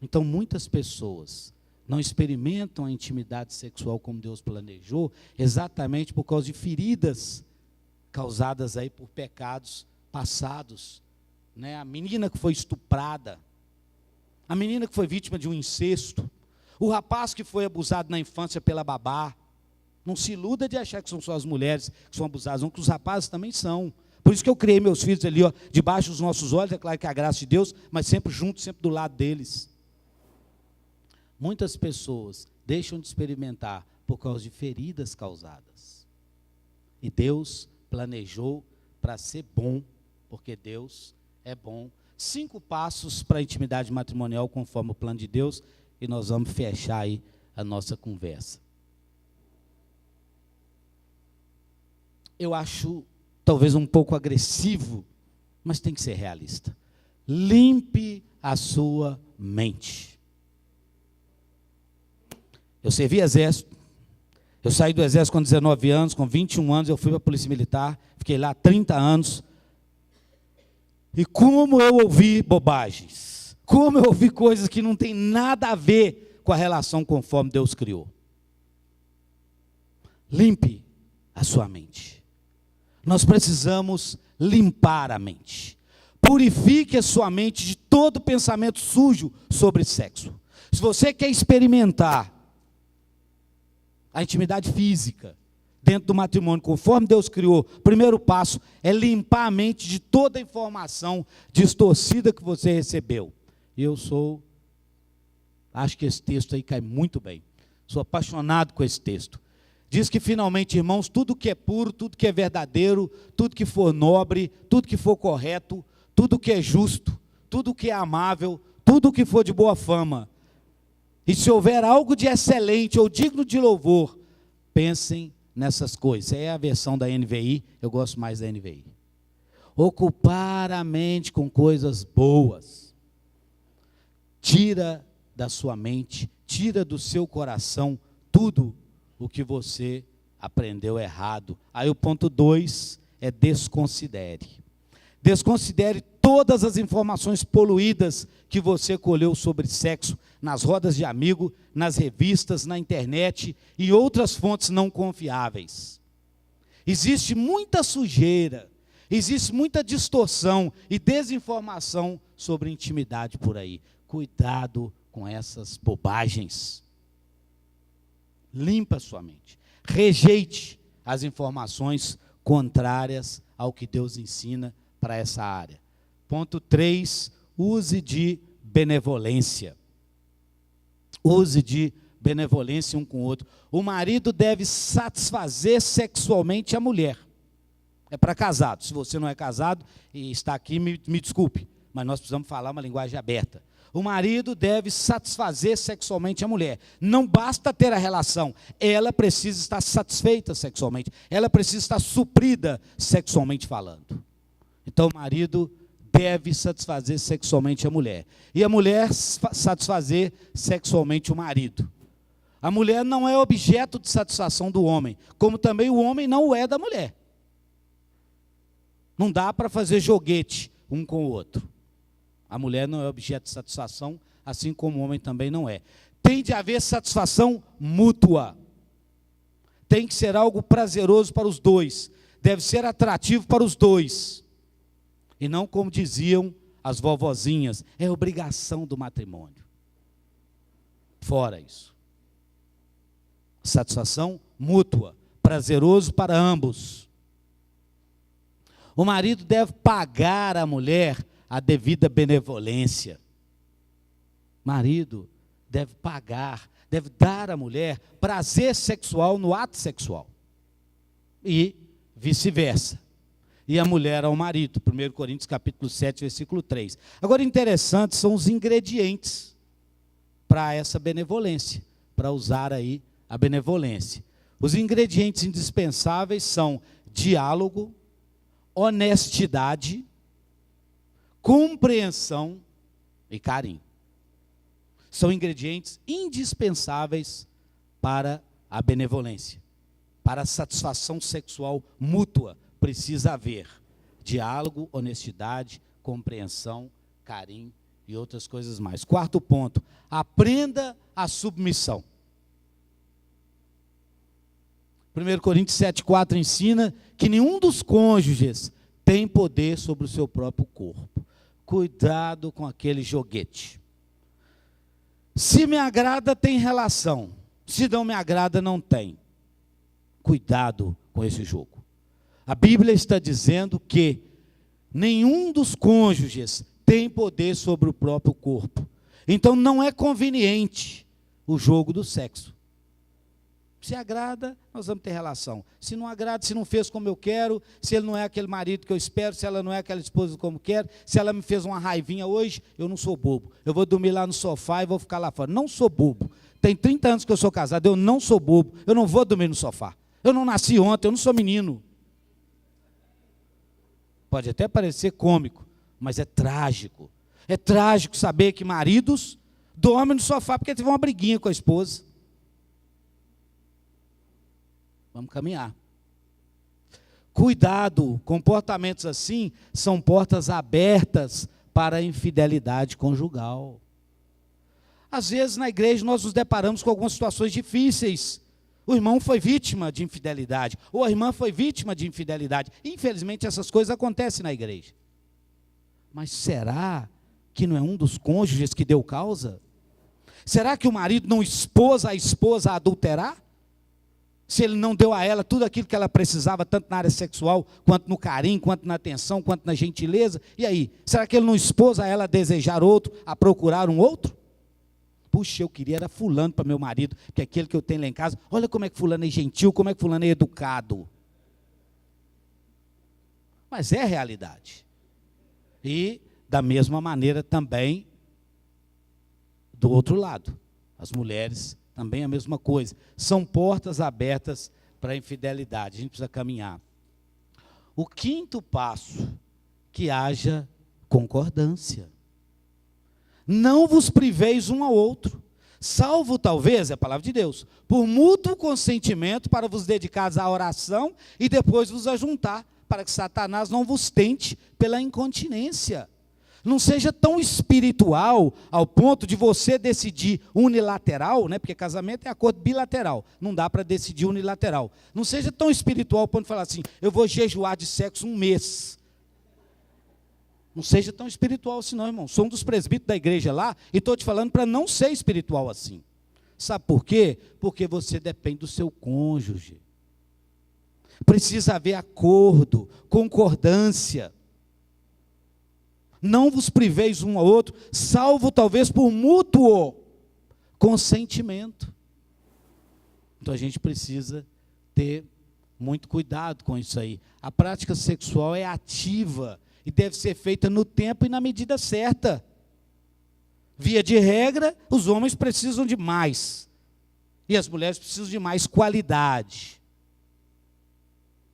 Então muitas pessoas não experimentam a intimidade sexual como Deus planejou, exatamente por causa de feridas causadas aí por pecados passados, né? A menina que foi estuprada, a menina que foi vítima de um incesto, o rapaz que foi abusado na infância pela babá. Não se iluda de achar que são só as mulheres que são abusadas, não, que os rapazes também são. Por isso que eu criei meus filhos ali, ó, debaixo dos nossos olhos, é claro que é a graça de Deus, mas sempre junto, sempre do lado deles. Muitas pessoas deixam de experimentar por causa de feridas causadas. E Deus planejou para ser bom, porque Deus é bom. 5 passos para a intimidade matrimonial conforme o plano de Deus, e nós vamos fechar aí a nossa conversa. Eu acho talvez um pouco agressivo, mas tem que ser realista. Limpe a sua mente. Eu servi exército, eu saí do exército com 19 anos, com 21 anos eu fui para a polícia militar, fiquei lá 30 anos, e como eu ouvi bobagens, como eu ouvi coisas que não tem nada a ver com a relação conforme Deus criou. Limpe a sua mente. Nós precisamos limpar a mente. Purifique a sua mente de todo pensamento sujo sobre sexo. Se você quer experimentar a intimidade física dentro do matrimônio, conforme Deus criou, o primeiro passo é limpar a mente de toda a informação distorcida que você recebeu. E acho que esse texto aí cai muito bem. Sou apaixonado com esse texto. Diz que finalmente, irmãos, tudo que é puro, tudo que é verdadeiro, tudo que for nobre, tudo que for correto, tudo que é justo, tudo que é amável, tudo que for de boa fama, e se houver algo de excelente ou digno de louvor, pensem nessas coisas. É a versão da NVI, eu gosto mais da NVI. Ocupar a mente com coisas boas. Tira da sua mente, tira do seu coração tudo o que você aprendeu errado. Aí o ponto 2 é desconsidere. Desconsidere todas as informações poluídas que você colheu sobre sexo nas rodas de amigo, nas revistas, na internet e outras fontes não confiáveis. Existe muita sujeira, existe muita distorção e desinformação sobre intimidade por aí. Cuidado com essas bobagens. Limpa a sua mente. Rejeite as informações contrárias ao que Deus ensina para essa área. Ponto 3, use de benevolência. Use de benevolência um com o outro. O marido deve satisfazer sexualmente a mulher. É para casado. Se você não é casado e está aqui, me desculpe, mas nós precisamos falar uma linguagem aberta. O marido deve satisfazer sexualmente a mulher. Não basta ter a relação, ela precisa estar satisfeita sexualmente, ela precisa estar suprida sexualmente falando. Então o marido deve satisfazer sexualmente a mulher. E a mulher satisfazer sexualmente o marido. A mulher não é objeto de satisfação do homem, como também o homem não o é da mulher. Não dá para fazer joguete um com o outro. A mulher não é objeto de satisfação, assim como o homem também não é. Tem de haver satisfação mútua. Tem que ser algo prazeroso para os dois. Deve ser atrativo para os dois. E não como diziam as vovozinhas, é obrigação do matrimônio. Fora isso. Satisfação mútua, prazeroso para ambos. O marido deve pagar à mulher a devida benevolência. Marido deve pagar, deve dar à mulher prazer sexual no ato sexual. E vice-versa. E a mulher ao marido, 1 Coríntios capítulo 7, versículo 3. Agora, interessante são os ingredientes para essa benevolência, para usar aí a benevolência. Os ingredientes indispensáveis são diálogo, honestidade, compreensão e carinho. São ingredientes indispensáveis para a benevolência. Para a satisfação sexual mútua, precisa haver diálogo, honestidade, compreensão, carinho e outras coisas mais. Quarto ponto, aprenda a submissão. 1 Coríntios 7,4 ensina que nenhum dos cônjuges tem poder sobre o seu próprio corpo. Cuidado com aquele joguete. Se me agrada, tem relação. Se não me agrada, não tem. Cuidado com esse jogo. A Bíblia está dizendo que nenhum dos cônjuges tem poder sobre o próprio corpo. Então não é conveniente o jogo do sexo. Se agrada, nós vamos ter relação. Se não agrada, se não fez como eu quero, se ele não é aquele marido que eu espero, se ela não é aquela esposa como quero, se ela me fez uma raivinha hoje, eu não sou bobo. Eu vou dormir lá no sofá e vou ficar lá fora. Não sou bobo. Tem 30 anos que eu sou casado, eu não sou bobo. Eu não vou dormir no sofá. Eu não nasci ontem, eu não sou menino. Pode até parecer cômico, mas é trágico. É trágico saber que maridos dormem no sofá porque teve uma briguinha com a esposa. Vamos caminhar. Cuidado, comportamentos assim são portas abertas para a infidelidade conjugal. Às vezes na igreja nós nos deparamos com algumas situações difíceis. O irmão foi vítima de infidelidade, ou a irmã foi vítima de infidelidade. Infelizmente essas coisas acontecem na igreja. Mas será que não é um dos cônjuges que deu causa? Será que o marido não expôs a esposa a adulterar? Se ele não deu a ela tudo aquilo que ela precisava, tanto na área sexual, quanto no carinho, quanto na atenção, quanto na gentileza, e aí? Será que ele não expôs a ela a desejar outro, a procurar um outro? Puxa, eu queria era fulano para meu marido, que é aquele que eu tenho lá em casa, olha como é que fulano é gentil, como é que fulano é educado. Mas é a realidade. E, da mesma maneira também, do outro lado, as mulheres também a mesma coisa. São portas abertas para a infidelidade. A gente precisa caminhar. O quinto passo, que haja concordância. Não vos priveis um ao outro, salvo talvez, é a palavra de Deus, por mútuo consentimento para vos dedicares à oração e depois vos ajuntar, para que Satanás não vos tente pela incontinência. Não seja tão espiritual ao ponto de você decidir unilateral, né? Porque casamento é acordo bilateral, não dá para decidir unilateral. Não seja tão espiritual ao ponto de falar assim, eu vou jejuar de sexo 1 mês. Não seja tão espiritual assim não, irmão. Sou um dos presbíteros da igreja lá e estou te falando para não ser espiritual assim. Sabe por quê? Porque você depende do seu cônjuge. Precisa haver acordo, concordância. Não vos priveis um ao outro, salvo talvez por mútuo consentimento. Então a gente precisa ter muito cuidado com isso aí. A prática sexual é ativa e deve ser feita no tempo e na medida certa. Via de regra, os homens precisam de mais e as mulheres precisam de mais qualidade.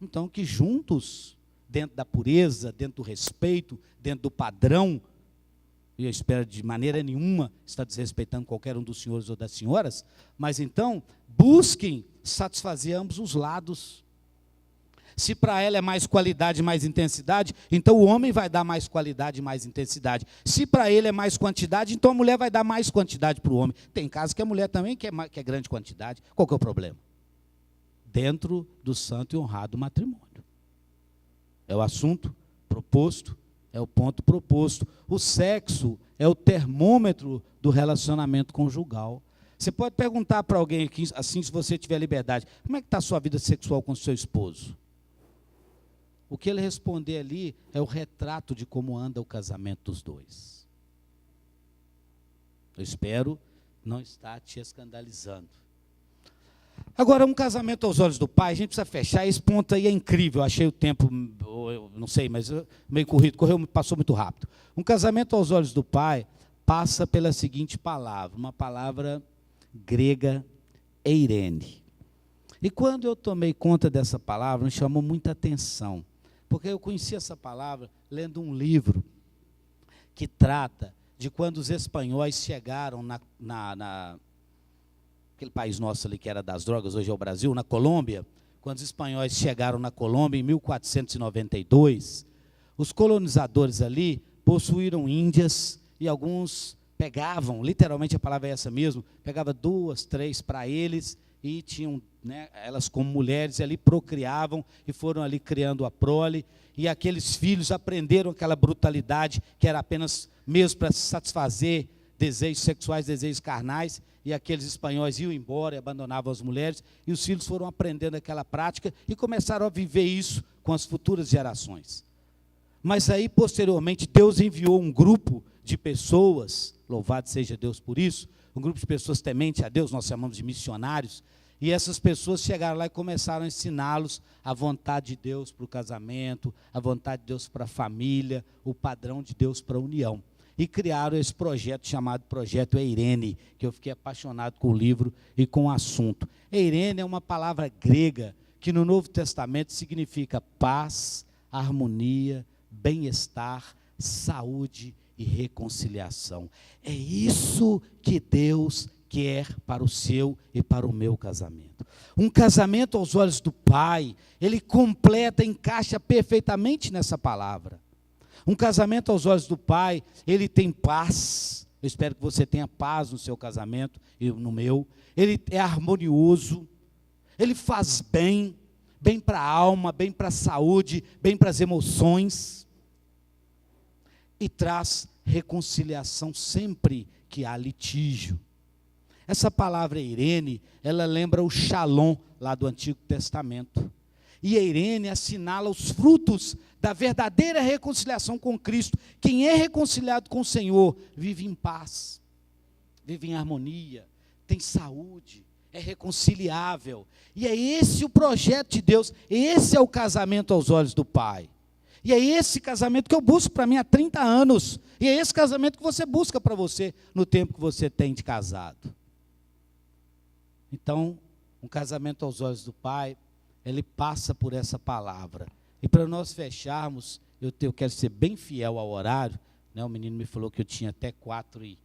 Então que juntos, dentro da pureza, dentro do respeito, dentro do padrão, e eu espero de maneira nenhuma estar desrespeitando qualquer um dos senhores ou das senhoras, mas então, busquem satisfazer ambos os lados. Se para ela é mais qualidade e mais intensidade, então o homem vai dar mais qualidade e mais intensidade. Se para ele é mais quantidade, então a mulher vai dar mais quantidade para o homem. Tem casos que a mulher também quer grande quantidade. Qual que é o problema? Dentro do santo e honrado matrimônio. É o assunto proposto, é o ponto proposto. O sexo é o termômetro do relacionamento conjugal. Você pode perguntar para alguém aqui, assim, se você tiver liberdade, como é que está a sua vida sexual com o seu esposo? O que ele responder ali é o retrato de como anda o casamento dos dois. Eu espero não estar te escandalizando. Agora, um casamento aos olhos do Pai, a gente precisa fechar, esse ponto aí é incrível, eu achei o tempo, eu não sei, mas meio corrido, passou muito rápido. Um casamento aos olhos do Pai passa pela seguinte palavra, uma palavra grega, eirene. E quando eu tomei conta dessa palavra, me chamou muita atenção, porque eu conheci essa palavra lendo um livro que trata de quando os espanhóis chegaram aquele país nosso ali que era das drogas, hoje é o Brasil, na Colômbia. Quando os espanhóis chegaram na Colômbia em 1492, os colonizadores ali possuíram índias e alguns pegavam, literalmente a palavra é essa mesmo, pegava 2, 3 para eles, e tinham, né, elas como mulheres ali procriavam, e foram ali criando a prole, e aqueles filhos aprenderam aquela brutalidade, que era apenas mesmo para satisfazer desejos sexuais, desejos carnais, e aqueles espanhóis iam embora e abandonavam as mulheres, e os filhos foram aprendendo aquela prática, e começaram a viver isso com as futuras gerações. Mas aí, posteriormente, Deus enviou um grupo de pessoas, louvado seja Deus por isso, um grupo de pessoas tementes a Deus, nós chamamos de missionários, e essas pessoas chegaram lá e começaram a ensiná-los a vontade de Deus para o casamento, a vontade de Deus para a família, o padrão de Deus para a união. E criaram esse projeto chamado Projeto Eirene, que eu fiquei apaixonado com o livro e com o assunto. Eirene é uma palavra grega que no Novo Testamento significa paz, harmonia, bem-estar, saúde e reconciliação. É isso que Deus quer para o seu e para o meu casamento. Um casamento aos olhos do Pai, ele completa, encaixa perfeitamente nessa palavra. Um casamento aos olhos do Pai, ele tem paz. Eu espero que você tenha paz no seu casamento e no meu. Ele é harmonioso, ele faz bem, bem para a alma, bem para a saúde, bem para as emoções. E traz reconciliação sempre que há litígio. Essa palavra Eirene, ela lembra o Shalom lá do Antigo Testamento. E Eirene assinala os frutos da verdadeira reconciliação com Cristo. Quem é reconciliado com o Senhor vive em paz, vive em harmonia, tem saúde, é reconciliável. E é esse o projeto de Deus, esse é o casamento aos olhos do Pai. E é esse casamento que eu busco para mim há 30 anos. E é esse casamento que você busca para você no tempo que você tem de casado. Então, um casamento aos olhos do Pai, ele passa por essa palavra. E para nós fecharmos, eu quero ser bem fiel ao horário, né? O menino me falou que eu tinha até 4h30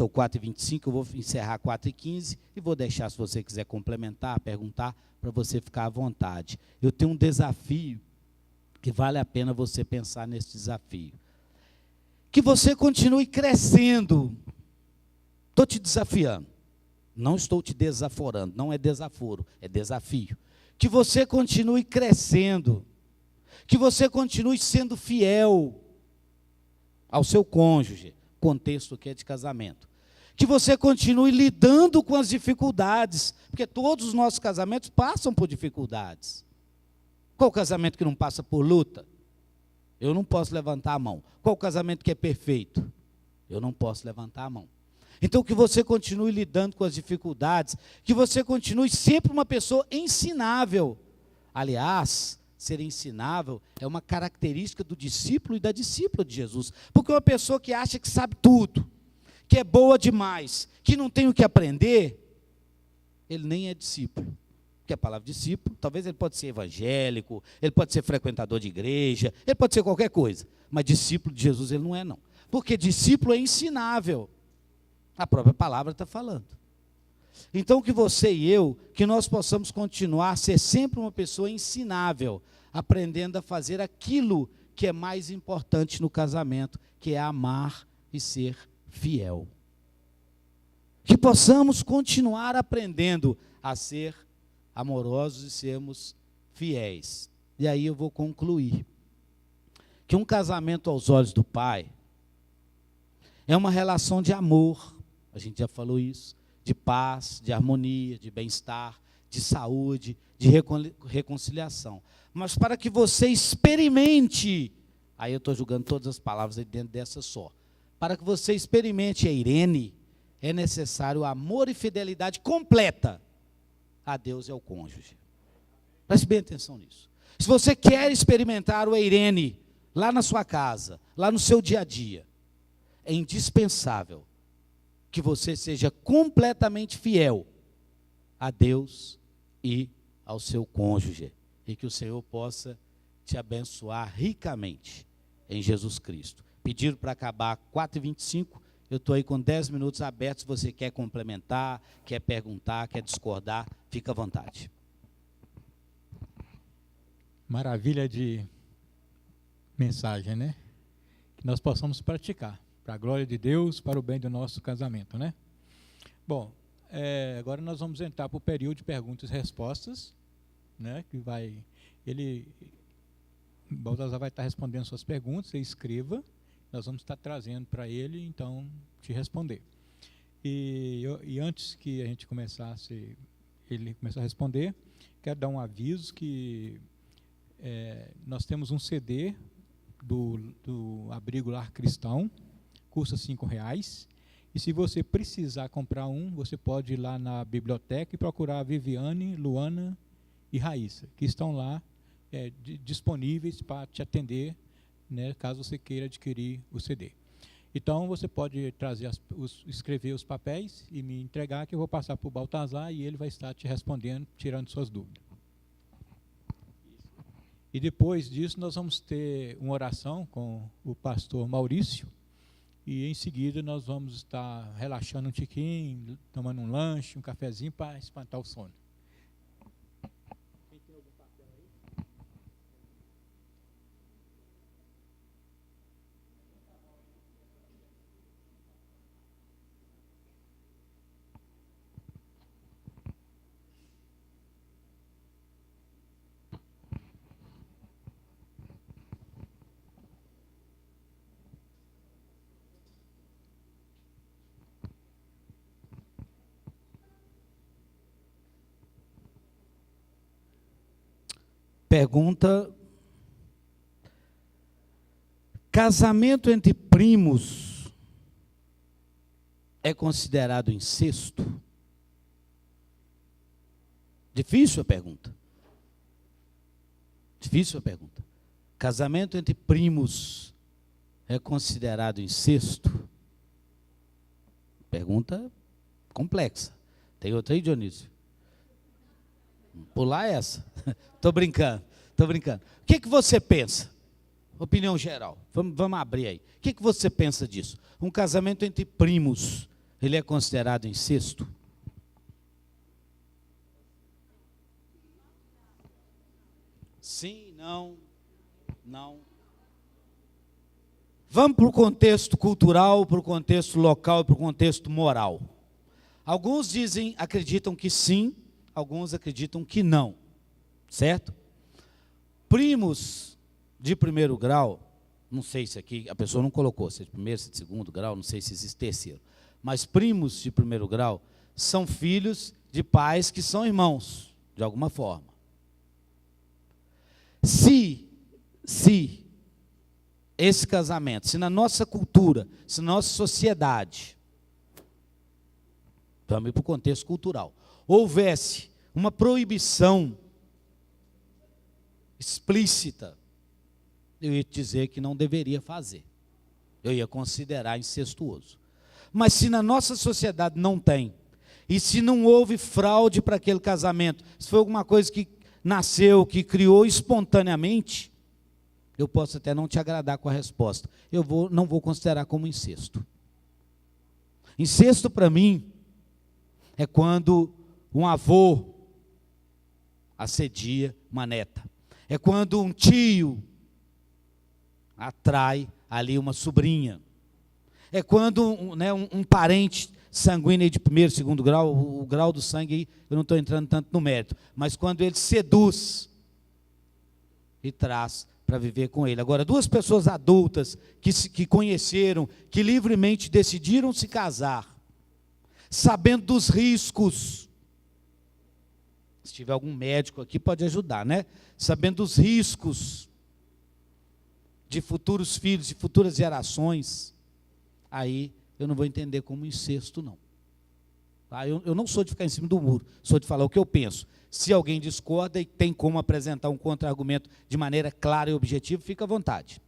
ou 4h25, eu vou encerrar 4h15 e vou deixar, se você quiser complementar, perguntar, para você ficar à vontade. Eu tenho um desafio, que vale a pena você pensar nesse desafio. Que você continue crescendo. Estou te desafiando. Não estou te desaforando, não é desaforo, é desafio. Que você continue crescendo, que você continue sendo fiel ao seu cônjuge, contexto que é de casamento. Que você continue lidando com as dificuldades, porque todos os nossos casamentos passam por dificuldades. Qual casamento que não passa por luta? Eu não posso levantar a mão. Qual casamento que é perfeito? Eu não posso levantar a mão. Então, que você continue lidando com as dificuldades, que você continue sempre uma pessoa ensinável. Aliás, ser ensinável é uma característica do discípulo e da discípula de Jesus. Porque uma pessoa que acha que sabe tudo, que é boa demais, que não tem o que aprender, ele nem é discípulo. Porque a palavra discípulo, talvez ele pode ser evangélico, ele pode ser frequentador de igreja, ele pode ser qualquer coisa. Mas discípulo de Jesus ele não é, não. Porque discípulo é ensinável. A própria palavra está falando. Então, que você e eu, que nós possamos continuar a ser sempre uma pessoa ensinável, aprendendo a fazer aquilo que é mais importante no casamento, que é amar e ser fiel. Que possamos continuar aprendendo a ser amorosos e sermos fiéis. E aí eu vou concluir. Que um casamento aos olhos do Pai é uma relação de amor, a gente já falou isso, de paz, de harmonia, de bem-estar, de saúde, de reconciliação. Mas para que você experimente, aí eu estou julgando todas as palavras aí dentro dessa só, para que você experimente a Eirene, é necessário amor e fidelidade completa a Deus e ao cônjuge. Preste bem atenção nisso. Se você quer experimentar o Eirene lá na sua casa, lá no seu dia a dia, é indispensável que você seja completamente fiel a Deus e ao seu cônjuge. E que o Senhor possa te abençoar ricamente em Jesus Cristo. Pediram para acabar 4h25, eu estou aí com 10 minutos abertos. Se você quer complementar, quer perguntar, quer discordar, fica à vontade. Maravilha de mensagem, né? Que nós possamos praticar. para a glória de Deus, para o bem do nosso casamento, né? Bom, agora nós vamos entrar para o período de perguntas e respostas, né? Baltazar vai estar respondendo suas perguntas, você escreva, nós vamos estar trazendo para ele, então, te responder. E antes que a gente ele começar a responder, quero dar um aviso que nós temos um CD do Abrigo Lar Cristão, custa R$5, e se você precisar comprar você pode ir lá na biblioteca e procurar a Viviane, Luana e Raíssa, que estão lá disponíveis para te atender, né, caso você queira adquirir o CD. Então, você pode escrever os papéis e me entregar, que eu vou passar para o Baltazar e ele vai estar te respondendo, tirando suas dúvidas. E depois disso, nós vamos ter uma oração com o pastor Maurício, e em seguida nós vamos estar relaxando um tiquinho, tomando um lanche, um cafezinho para espantar o sono. Pergunta: casamento entre primos é considerado incesto? Difícil a pergunta. Difícil a pergunta. Casamento entre primos é considerado incesto? Pergunta complexa. Tem outra aí, Dionísio? Pular essa. Estou brincando. O que você pensa? Opinião geral. Vamos abrir aí. O que você pensa disso? Um casamento entre primos, ele é considerado incesto? Sim, não. Vamos para o contexto cultural, para o contexto local e para o contexto moral. Alguns acreditam que sim, alguns acreditam que não, certo? Primos de primeiro grau, não sei se aqui, a pessoa não colocou, se é de primeiro, se é de segundo grau, não sei se existe terceiro, mas primos de primeiro grau são filhos de pais que são irmãos, de alguma forma. Se esse casamento, se na nossa cultura, se na nossa sociedade, vamos ir para o contexto cultural, houvesse uma proibição explícita, eu ia te dizer que não deveria fazer. Eu ia considerar incestuoso. Mas se na nossa sociedade não tem, e se não houve fraude para aquele casamento, se foi alguma coisa que nasceu, que criou espontaneamente, eu posso até não te agradar com a resposta. Não vou considerar como incesto. Incesto para mim é quando um avô assedia uma neta. É quando um tio atrai ali uma sobrinha. É quando um parente sanguíneo de primeiro, segundo grau, o grau do sangue aí, eu não estou entrando tanto no mérito, mas quando ele seduz e traz para viver com ele. Agora, duas pessoas adultas que conheceram, que livremente decidiram se casar, sabendo dos riscos. Se tiver algum médico aqui, pode ajudar, né? Sabendo dos riscos de futuros filhos, de futuras gerações, aí eu não vou entender como incesto, não. Tá? Eu não sou de ficar em cima do muro, sou de falar o que eu penso. Se alguém discorda e tem como apresentar um contra-argumento de maneira clara e objetiva, fica à vontade.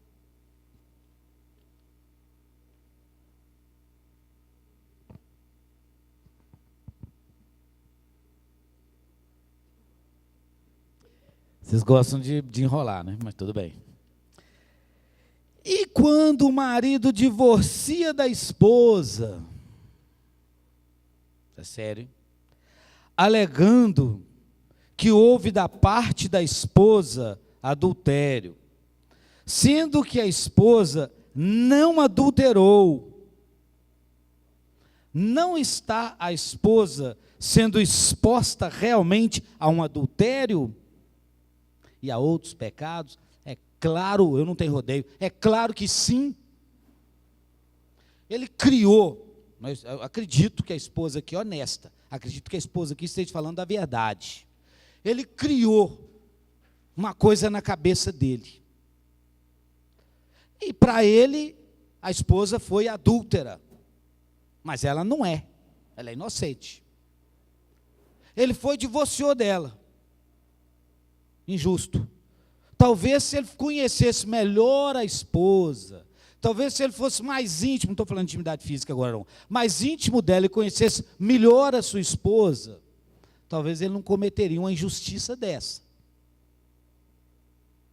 Vocês gostam de enrolar, né? Mas tudo bem. E quando o marido divorcia da esposa, é sério, alegando que houve da parte da esposa adultério, sendo que a esposa não adulterou. Não está a esposa sendo exposta realmente a um adultério e a outros pecados? É claro, eu não tenho rodeio, é claro que sim. Ele criou, mas eu acredito que a esposa aqui é honesta, acredito que a esposa aqui esteja falando da verdade. Ele criou uma coisa na cabeça dele. E para ele, a esposa foi adúltera. Mas ela não é, ela é inocente. Ele foi e divorciou dela. Injusto. Talvez se ele conhecesse melhor a esposa, talvez se ele fosse mais íntimo, não estou falando de intimidade física agora não, mais íntimo dela e conhecesse melhor a sua esposa, talvez ele não cometeria uma injustiça dessa.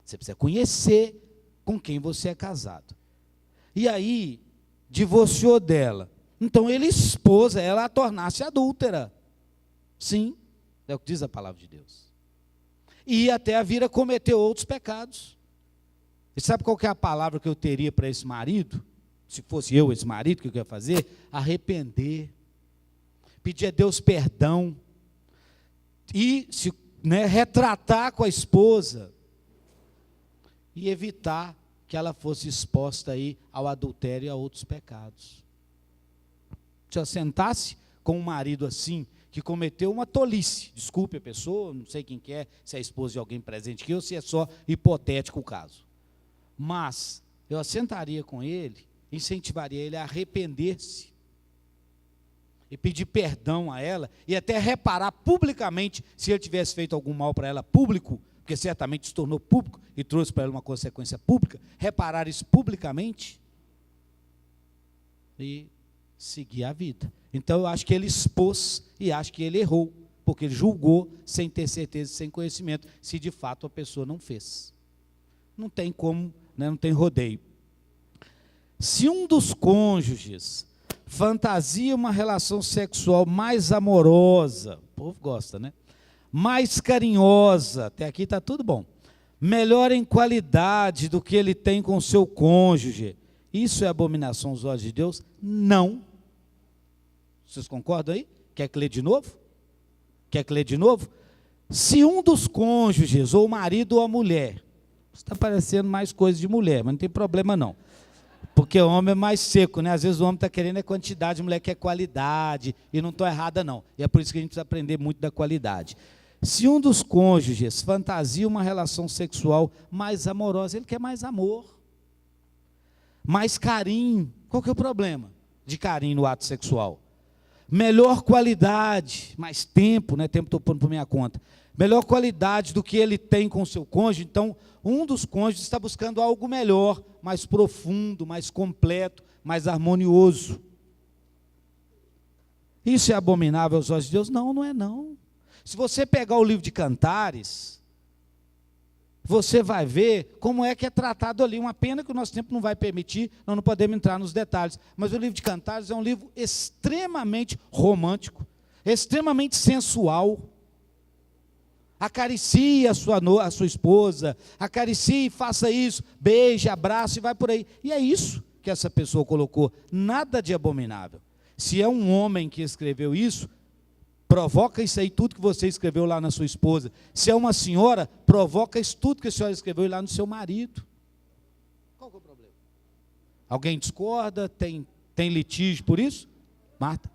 Você precisa conhecer com quem você é casado. E aí, divorciou dela. Então ele expôs ela a tornar-se adúltera. Sim, é o que diz a palavra de Deus. E até a vir a cometer outros pecados. E sabe qual que é a palavra que eu teria para esse marido? Se fosse eu esse marido, o que eu ia fazer? Arrepender. Pedir a Deus perdão. E se retratar com a esposa. E evitar que ela fosse exposta aí ao adultério e a outros pecados. Se eu sentasse com um marido assim, que cometeu uma tolice, desculpe a pessoa, não sei quem que é, se é a esposa de alguém presente aqui, ou se é só hipotético o caso. Mas eu assentaria com ele, incentivaria ele a arrepender-se, e pedir perdão a ela, e até reparar publicamente, se ele tivesse feito algum mal para ela público, porque certamente se tornou público, e trouxe para ela uma consequência pública, reparar isso publicamente, e seguir a vida. Então eu acho que ele expôs e acho que ele errou, porque ele julgou sem ter certeza, sem conhecimento, se de fato a pessoa não fez. Não tem como, não tem rodeio. Se um dos cônjuges fantasia uma relação sexual mais amorosa, o povo gosta, né? Mais carinhosa, até aqui está tudo bom, melhor em qualidade do que ele tem com o seu cônjuge, isso é abominação aos olhos de Deus? Não. Vocês concordam aí? Quer que lê de novo? Quer que lê de novo? Se um dos cônjuges, ou o marido ou a mulher, está parecendo mais coisa de mulher, mas não tem problema não. Porque o homem é mais seco, né? Às vezes o homem está querendo é quantidade, a mulher quer qualidade, e não estou errada não. E é por isso que a gente precisa aprender muito da qualidade. Se um dos cônjuges fantasia uma relação sexual mais amorosa, ele quer mais amor, mais carinho. Qual que é o problema de carinho no ato sexual? Melhor qualidade, mais tempo, né? Tempo estou pondo por minha conta. Melhor qualidade do que ele tem com o seu cônjuge. Então, um dos cônjuges está buscando algo melhor, mais profundo, mais completo, mais harmonioso. Isso é abominável aos olhos de Deus? Não, não é não. Se você pegar o livro de Cantares, você vai ver como é que é tratado ali. Uma pena que o nosso tempo não vai permitir, nós não podemos entrar nos detalhes. Mas o livro de Cantares é um livro extremamente romântico, extremamente sensual. Acaricie a sua esposa, acaricie, faça isso, beije, abrace e vai por aí. E é isso que essa pessoa colocou, nada de abominável. Se é um homem que escreveu isso, provoca isso aí tudo que você escreveu lá na sua esposa. Se é uma senhora, provoca isso tudo que a senhora escreveu lá no seu marido. Qual que é o problema? Alguém discorda? Tem litígio por isso? Marta?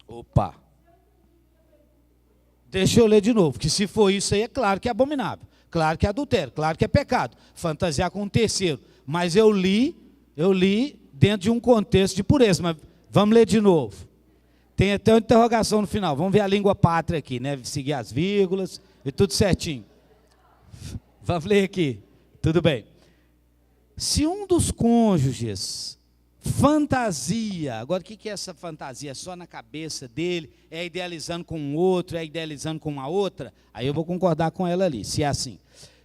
Opa! Deixa eu ler de novo, que se for isso aí, é claro que é abominável, claro que é adultério, claro que é pecado, fantasiar com um terceiro, mas eu li dentro de um contexto de pureza, mas vamos ler de novo. Tem até uma interrogação no final, vamos ver a língua pátria aqui, né? Seguir as vírgulas e tudo certinho. Vamos ler aqui, tudo bem. Se um dos cônjuges fantasia, agora o que é essa fantasia? É só na cabeça dele, é idealizando com um outro, é idealizando com uma outra? Aí eu vou concordar com ela ali, se é assim.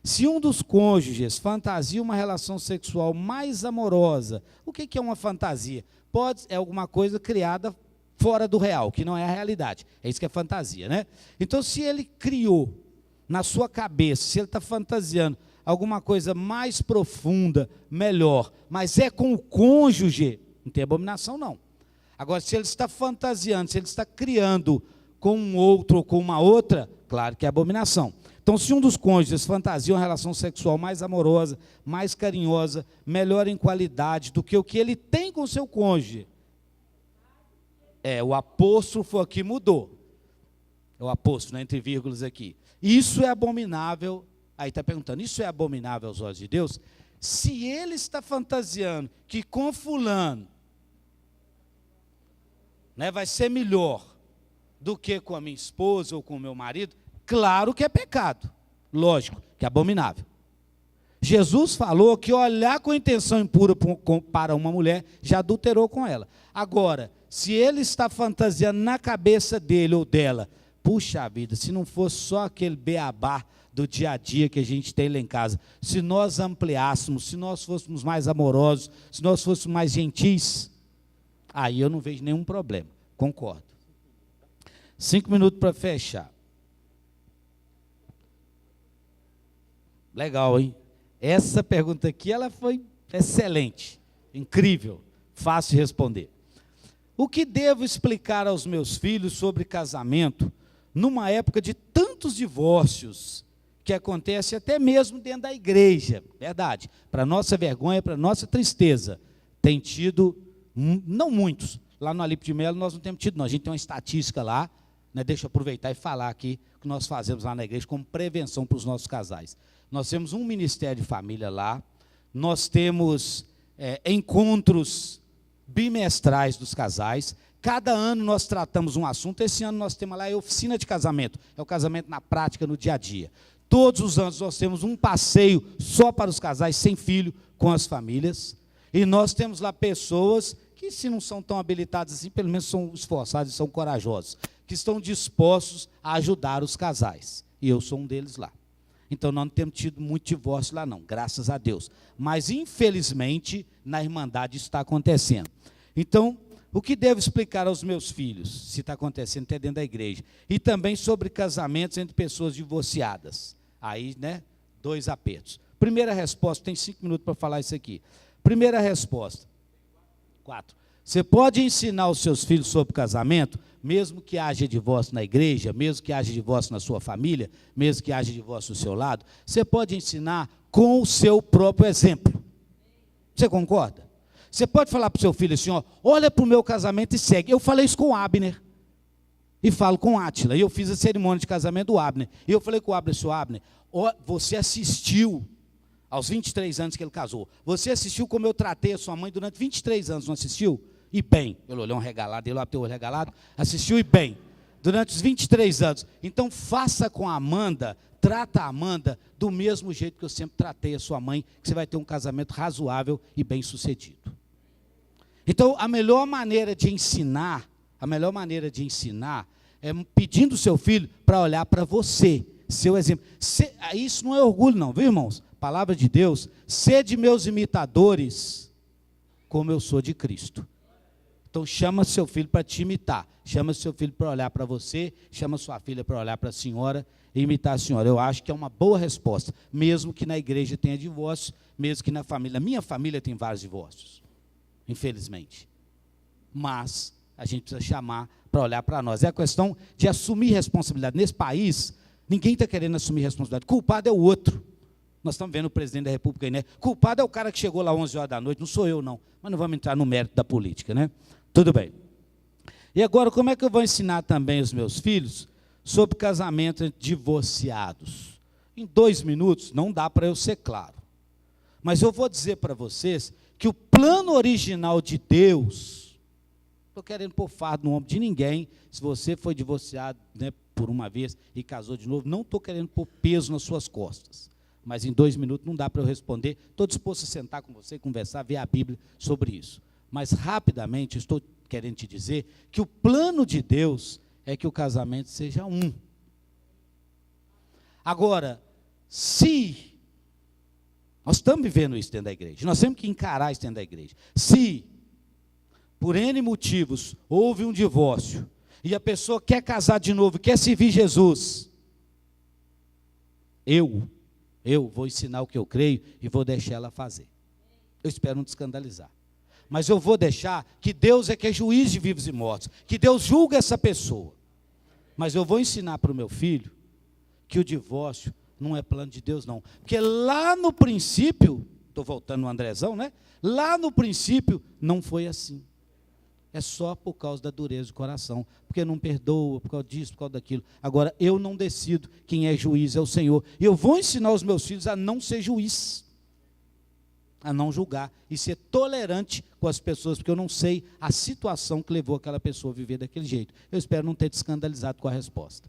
Se um dos cônjuges fantasia uma relação sexual mais amorosa, o que é uma fantasia? É alguma coisa criada fora do real, que não é a realidade. É isso que é fantasia, né? Então, se ele criou na sua cabeça, se ele está fantasiando alguma coisa mais profunda, melhor, mas é com o cônjuge, não tem abominação, não. Agora, se ele está fantasiando, se ele está criando com um outro ou com uma outra, claro que é abominação. Então, se um dos cônjuges fantasia uma relação sexual mais amorosa, mais carinhosa, melhor em qualidade do que o que ele tem com o seu cônjuge, o apóstrofo aqui mudou. É o apóstrofo, né, entre vírgulas aqui. Isso é abominável. Aí está perguntando, isso é abominável aos olhos de Deus? Se ele está fantasiando que com fulano, né, vai ser melhor do que com a minha esposa ou com o meu marido, claro que é pecado, lógico, que é abominável. Jesus falou que olhar com intenção impura para uma mulher já adulterou com ela. Agora, se ele está fantasiando na cabeça dele ou dela, puxa vida, se não fosse só aquele beabá do dia a dia que a gente tem lá em casa, se nós ampliássemos, se nós fôssemos mais amorosos, se nós fôssemos mais gentis, aí eu não vejo nenhum problema, concordo. 5 minutos para fechar. Legal, hein? Essa pergunta aqui, ela foi excelente, incrível, fácil de responder. O que devo explicar aos meus filhos sobre casamento numa época de tantos divórcios que acontece até mesmo dentro da igreja? Verdade, para nossa vergonha, para nossa tristeza, tem tido, não muitos, lá no Alípio de Melo nós não temos tido não, a gente tem uma estatística lá, né, deixa eu aproveitar e falar aqui o que nós fazemos lá na igreja como prevenção para os nossos casais. Nós temos um ministério de família lá, nós temos encontros bimestrais dos casais, cada ano nós tratamos um assunto, esse ano nós temos lá a oficina de casamento, é o casamento na prática, no dia a dia. Todos os anos nós temos um passeio só para os casais sem filho, com as famílias, e nós temos lá pessoas que, se não são tão habilitadas assim, pelo menos são esforçados e são corajosos, que estão dispostos a ajudar os casais, e eu sou um deles lá. Então, nós não temos tido muito divórcio lá não, graças a Deus. Mas, infelizmente, na Irmandade isso está acontecendo. Então, o que devo explicar aos meus filhos, se está acontecendo até dentro da igreja? E também sobre casamentos entre pessoas divorciadas. Aí, né, 2 apertos. Primeira resposta, tem 5 minutos para falar isso aqui. Primeira resposta, 4. Você pode ensinar os seus filhos sobre casamento, mesmo que haja divórcio na igreja, mesmo que haja divórcio na sua família, mesmo que haja divórcio do seu lado, você pode ensinar com o seu próprio exemplo. Você concorda? Você pode falar para o seu filho assim, ó, olha para o meu casamento e segue. Eu falei isso com o Abner, e falo com o Átila, e eu fiz a cerimônia de casamento do Abner, e eu falei com o Abner, seu Abner, ó, você assistiu, aos 23 anos que ele casou, você assistiu como eu tratei a sua mãe durante 23 anos, não assistiu? E bem, ele olhou um regalado, ele bateu o olho regalado, assistiu e bem, durante os 23 anos. Então faça com a Amanda, trata a Amanda do mesmo jeito que eu sempre tratei a sua mãe, que você vai ter um casamento razoável e bem sucedido. Então a melhor maneira de ensinar é pedindo o seu filho para olhar para você, seu exemplo. Isso não é orgulho não, viu irmãos? Palavra de Deus, sede meus imitadores, como eu sou de Cristo. Então chama seu filho para te imitar, chama seu filho para olhar para você, chama sua filha para olhar para a senhora e imitar a senhora. Eu acho que é uma boa resposta, mesmo que na igreja tenha divórcio, mesmo que na família. Minha família tem vários divórcios, infelizmente. Mas a gente precisa chamar para olhar para nós. É a questão de assumir responsabilidade. Nesse país, ninguém está querendo assumir responsabilidade. Culpado é o outro. Nós estamos vendo o presidente da República aí, né? Culpado é o cara que chegou lá 11 horas da noite, não sou eu não. Mas não vamos entrar no mérito da política, né? Tudo bem. E agora, como é que eu vou ensinar também os meus filhos sobre casamento entre divorciados? Em 2 minutos, não dá para eu ser claro. Mas eu vou dizer para vocês que o plano original de Deus, não estou querendo pôr fardo no ombro de ninguém, se você foi divorciado, né, por uma vez e casou de novo, não estou querendo pôr peso nas suas costas. Mas em 2 minutos não dá para eu responder, estou disposto a sentar com você, conversar, ver a Bíblia sobre isso. Mas rapidamente estou querendo te dizer que o plano de Deus é que o casamento seja um. Agora, se nós estamos vivendo isso dentro da igreja, nós temos que encarar isso dentro da igreja. Se por N motivos, houve um divórcio, e a pessoa quer casar de novo, quer servir Jesus, eu vou ensinar o que eu creio e vou deixar ela fazer. Eu espero não te escandalizar. Mas eu vou deixar que Deus é que é juiz de vivos e mortos, que Deus julga essa pessoa. Mas eu vou ensinar para o meu filho que o divórcio não é plano de Deus, não. Porque lá no princípio, estou voltando no Andrezão, né? Lá no princípio não foi assim. É só por causa da dureza do coração, porque não perdoa, por causa disso, por causa daquilo. Agora, eu não decido, quem é juiz é o Senhor. E eu vou ensinar os meus filhos a não ser juiz, a não julgar e ser tolerante com as pessoas, porque eu não sei a situação que levou aquela pessoa a viver daquele jeito. Eu espero não ter te escandalizado com a resposta.